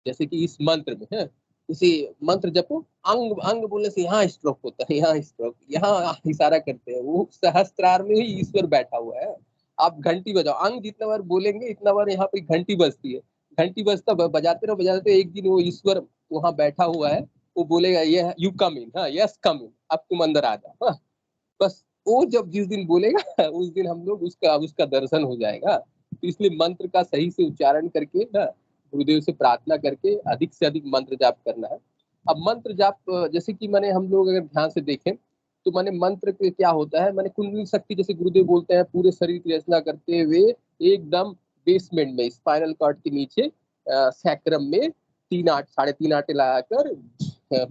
जैसे कि इस मंत्र में है, जैसे मंत्र जपो, अंग अंग बोलने से यहाँ स्ट्रोक होता है, यहाँ स्ट्रोक, यहाँ इशारा करते हैं, वो सहस्त्रार में ही ईश्वर बैठा हुआ है। आप घंटी बजाओ, अंग जितना बार बोलेंगे इतना बार यहाँ पे घंटी बजती है, घंटी बजता बजाते रहो, एक दिन वो ईश्वर वहां बैठा हुआ है, वो बोलेगा ये यू कम इन, हाँ यस कम इन, अब तुम अंदर आ जाओ। हाँ, बस वो जब जिस दिन बोलेगा उस दिन हम लोग उसका दर्शन हो जाएगा। तो इसलिए मंत्र का सही से उच्चारण करके ना, गुरुदेव से प्रार्थना करके अधिक से अधिक मंत्र जाप करना है। अब मंत्र जाप जैसे कि मैंने हम लोग अगर ध्यान से देखें तो मैंने मंत्र के क्या होता है, मैंने कुंडली शक्ति, जैसे गुरुदेव बोलते हैं, पूरे शरीर की रचना करते हुए एकदम बेसमेंट में, स्पाइनल कॉर्ड के नीचे सैक्रम में 3-3.5 आटे लगाकर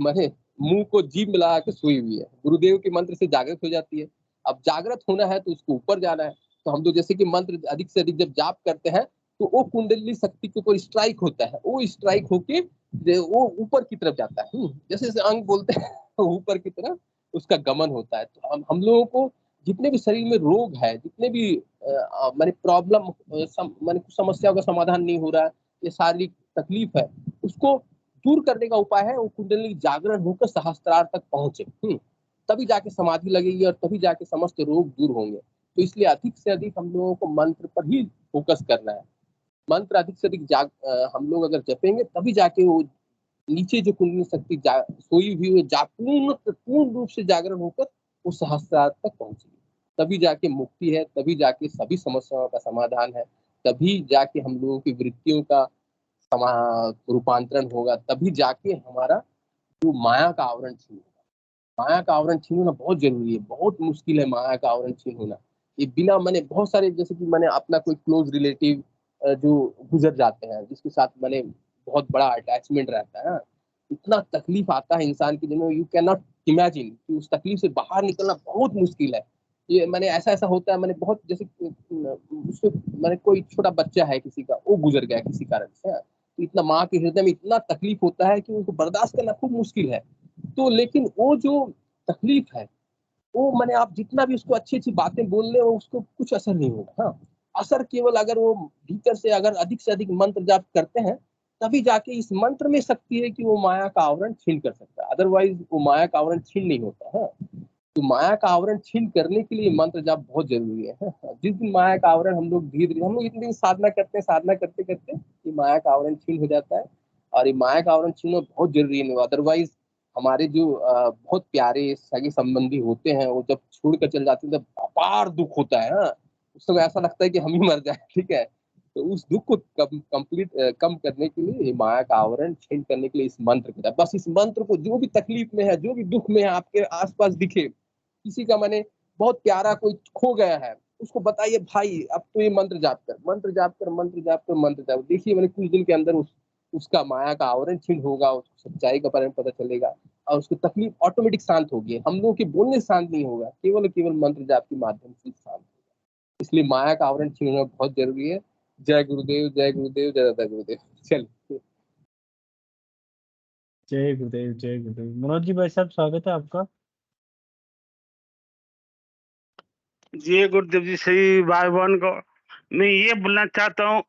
मैंने मुंह को जीभ में लगा के सोई हुई है। गुरुदेव के मंत्र से जागृत हो जाती है। अब जागृत होना है तो उसको ऊपर जाना है, तो हम लोग जैसे कि मंत्र अधिक से अधिक जब जाप करते हैं तो वो कुंडली शक्ति के ऊपर स्ट्राइक होता है, वो स्ट्राइक होके वो ऊपर की तरफ जाता है, जैसे जैसे अंग बोलते हैं ऊपर की तरफ उसका गमन होता है। तो हम लोगों को जितने भी शरीर में रोग है, जितने भी माने प्रॉब्लम, माने कुछ समस्याओं का समाधान नहीं हो रहा है, ये शारीरिक तकलीफ है, उसको दूर करने का उपाय है वो कुंडली जागरण होकर सहस्त्रार तक पहुंचे, तभी जाके समाधि लगेगी और तभी जाके समस्त रोग दूर होंगे। तो इसलिए अधिक से अधिक हम लोगों को मंत्र पर ही फोकस करना है। मंत्र अधिक से अधिक हम लोग अगर जपेंगे तभी जाके वो नीचे जो कुंडली शक्ति सोई हुई है पूर्ण रूप से जागरण होकर वो सहस्त्रार तक पहुंचेगी, तभी जाके मुक्ति है, तभी जाके सभी समस्याओं का समाधान है, तभी जाके हम लोगों की वृत्तियों का रूपांतरण होगा, तभी जाके हमारा जो माया का आवरण छीन होगा। माया का आवरण छीन होना बहुत जरूरी है, बहुत मुश्किल है माया का आवरण छीन होना। ये बिना मैंने बहुत सारे, जैसे कि मैंने अपना कोई क्लोज रिलेटिव जो गुजर जाते हैं, जिसके साथ मैंने बहुत बड़ा अटैचमेंट रहता है, इतना तकलीफ आता है इंसान की जिनमें यू कैन नॉट इमेजिन, कि उस तकलीफ से बाहर निकलना बहुत मुश्किल है। ये मैंने ऐसा होता है, मैंने बहुत जैसे उससे मैंने कोई छोटा बच्चा है किसी का, वो गुजर गया किसी कारण से, तो इतना माँ के हृदय में इतना तकलीफ होता है कि उनको बर्दाश्त करना खूब मुश्किल है। तो लेकिन वो जो तकलीफ है वो मैंने आप जितना भी उसको अच्छी अच्छी बातें बोल ले, उसको कुछ असर नहीं होगा। हाँ, असर केवल अगर वो भीतर से अगर अधिक से अधिक मंत्र जाप करते हैं, तभी जाके इस मंत्र में शक्ति है कि वो माया का आवरण छीन कर सकता है, अदरवाइज वो माया का आवरण छीन नहीं होता है। तो माया का आवरण छीन करने के लिए मंत्र जाप बहुत जरूरी है। जिस दिन माया का आवरण हम लोग धीरे धीरे, हम लोग इतने दिन साधना करते हैं, साधना करते करते ये माया का आवरण छीन हो जाता है। और ये माया का आवरण छीनना बहुत जरूरी है। अदरवाइज हमारे जो बहुत प्यारे सगे संबंधी होते हैं, वो जब छोड़ कर चल जाते हैं तब अपार दुख होता है। हाँ, उस समय ऐसा लगता है कि हम ही मर जाए। ठीक है, तो उस दुख को कम करने के लिए माया का आवरण छीन करने के लिए इस मंत्र को, बस इस मंत्र को जो भी तकलीफ में है, जो भी दुख में है, आपके आसपास दिखे, किसी का मैंने बहुत प्यारा कोई खो गया है, उसको बताइए भाई अब तो ये मंत्र जाप कर, मंत्र जाप कर, मंत्र जाप कर, मंत्र जाप। देखिए मैंने कुछ दिन के अंदर उसका माया का आवरण छीन होगा, उसको सच्चाई का बारे में पता चलेगा और उसकी तकलीफ ऑटोमेटिक शांत होगी। हम लोगों के बोलने शांत नहीं होगा, केवल मंत्र जाप के माध्यम से शांत होगा। इसलिए माया का आवरण छीनना बहुत जरूरी है। जय गुरुदेव, जय गुरुदेव, जय दादा गुरुदेव। चलिए, जय गुरुदेव, जय गुरुदेव। मनोज जी भाई साहब, स्वागत है आपका। जी गुरुदेव जी, सही भाई बहन को मैं ये बोलना चाहता हूँ,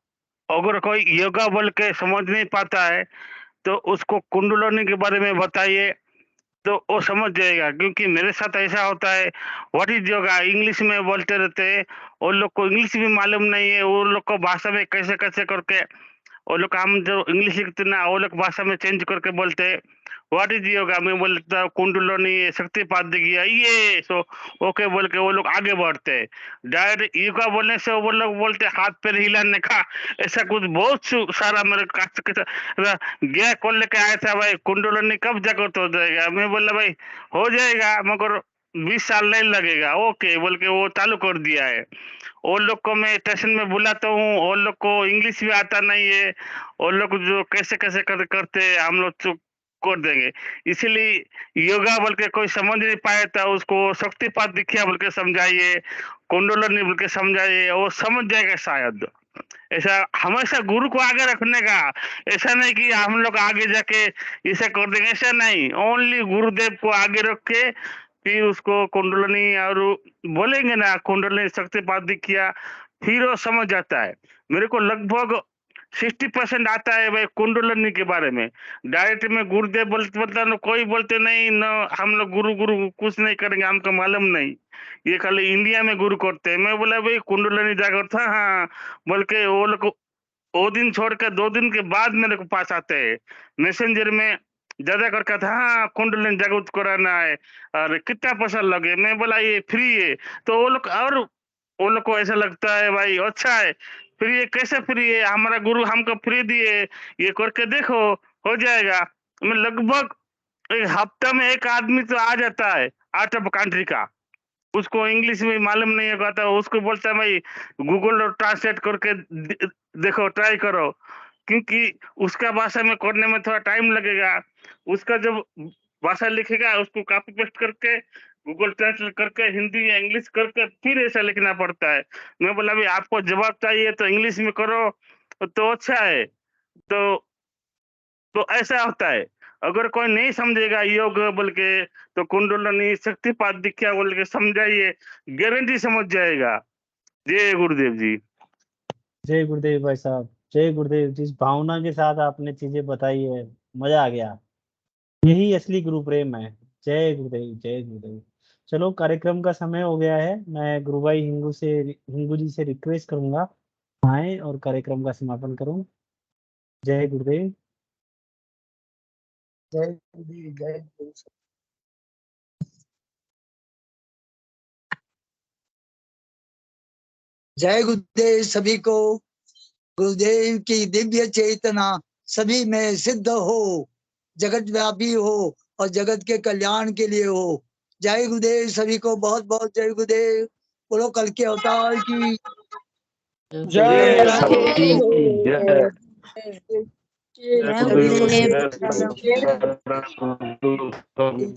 अगर कोई योगा बोल के समझ नहीं पाता है तो उसको कुंडलिनी के बारे में बताइए तो वो समझ जाएगा। क्योंकि मेरे साथ ऐसा होता है, व्हाट इज योगा इंग्लिश में बोलते रहते हैं, वो लोग को इंग्लिश भी मालूम नहीं है, वो लोग को भाषा में कैसे कैसे करके वो लोग, हम जो इंग्लिश लिखते ना, वो लोग भाषा में चेंज करके बोलते हैं व्हाट इज योगा। मैं बोलता हूँ कुंडलिनी, शक्तिपात दिखिए, ये सो ओके बोल के वो लोग आगे बढ़ते हैं। डायरेक्ट योगा बोलने से वो लोग बोलते हाथ पैर हिलाने का, ऐसा कुछ बहुत सारा मेरे गया कॉल लेके आया था, भाई कुंडलिनी कब जागृत हो जाएगा। मैं बोला भाई हो जाएगा मगर 20 साल नहीं लगेगा, ओके बोल के वो चालू कर दिया है। वो लोग को मैं स्टेशन में बुलाता हूँ, वो लोग को इंग्लिश भी आता नहीं है, वो लोग जो कैसे कैसे करते हम लोग चुप कर देंगे। इसीलिए योगा बोल के कोई समझ नहीं पाया था, उसको शक्तिपात दिखिया बोल के समझाइए, कुंडलिनी बोल के समझाइए, वो समझ जाएगा शायद। ऐसा हमेशा गुरु को आगे रखने का, ऐसा नहीं कि हम लोग आगे जाके इसे कर देंगे, ऐसा नहीं। ओनली गुरुदेव को आगे रख के फिर उसको कुंडलिनी और बोलेंगे ना, कुंडलिनी शक्तिपात दिखिया, फिर वो समझ जाता है। मेरे को लगभग 60% आता है भाई कुंडलिनी के बारे में। डायरेक्ट में गुरुदेव बोलते मतलब कोई बोलते नहीं न, हम लोग गुरु गुरु कुछ नहीं करेंगे, हमको मालूम नहीं, ये खाली इंडिया में गुरु करते हैं। मैं बोला भाई कुंडलिनी जागृत था, हाँ बोल के वो लोग वो दिन छोड़ के 2 दिन के बाद मेरे को पास आते हैं मैसेंजर में, ज्यादा करके था, हाँ कुंडलिनी जागृत कराना है और कितना पैसा लगे। मैं बोला ये फ्री है, तो वो लोग, और वो लोग को ऐसा लगता है भाई अच्छा है, फ्री है, कैसे फ्री है, हमारा गुरु हमको फ्री दिए, ये करके देखो हो जाएगा। मैं लगभग एक हफ्ता में एक आदमी तो आ जाता है आउट ऑफ कंट्री का, उसको इंग्लिश में मालूम नहीं होगा तो उसको बोलता है भाई गूगल और ट्रांसलेट करके देखो, ट्राई करो, क्योंकि उसका भाषा में करने में थोड़ा टाइम लगेगा। उसका जब भाषा लिखेगा उसको कॉपी पेस्ट करके गूगल ट्रांसलेट करके हिंदी या इंग्लिश करके फिर ऐसा लिखना पड़ता है। मैं बोला भाई आपको जवाब चाहिए तो इंग्लिश में करो तो अच्छा है। तो ऐसा होता है, अगर कोई नहीं समझेगा योग बोल के तो कुंडलिनी शक्तिपात दिखा बोल के समझाइए, गारंटी समझ जाएगा। जय गुरुदेव जी। जय गुरुदेव भाई साहब, जय गुरुदेव। जिस भावना के साथ आपने चीजें बताई है, मजा आ गया। यही असली गुरु प्रेम है। जय गुरुदेव, जय गुरुदेव। चलो, कार्यक्रम का समय हो गया है। मैं गुरु भाई हिंगू जी से रिक्वेस्ट करूंगा आए और कार्यक्रम का समापन करूं। जय गुरुदेव। जय गुरुदेव, जय गुरुदेव। जय गुरुदेव सभी को। गुरुदेव की दिव्य चेतना सभी में सिद्ध हो, जगत व्यापी हो और जगत के कल्याण के लिए हो। जय गुरुदेव सभी को, बहुत बहुत जय गुरुदेव। बोलो कल के अवतार की जय जय।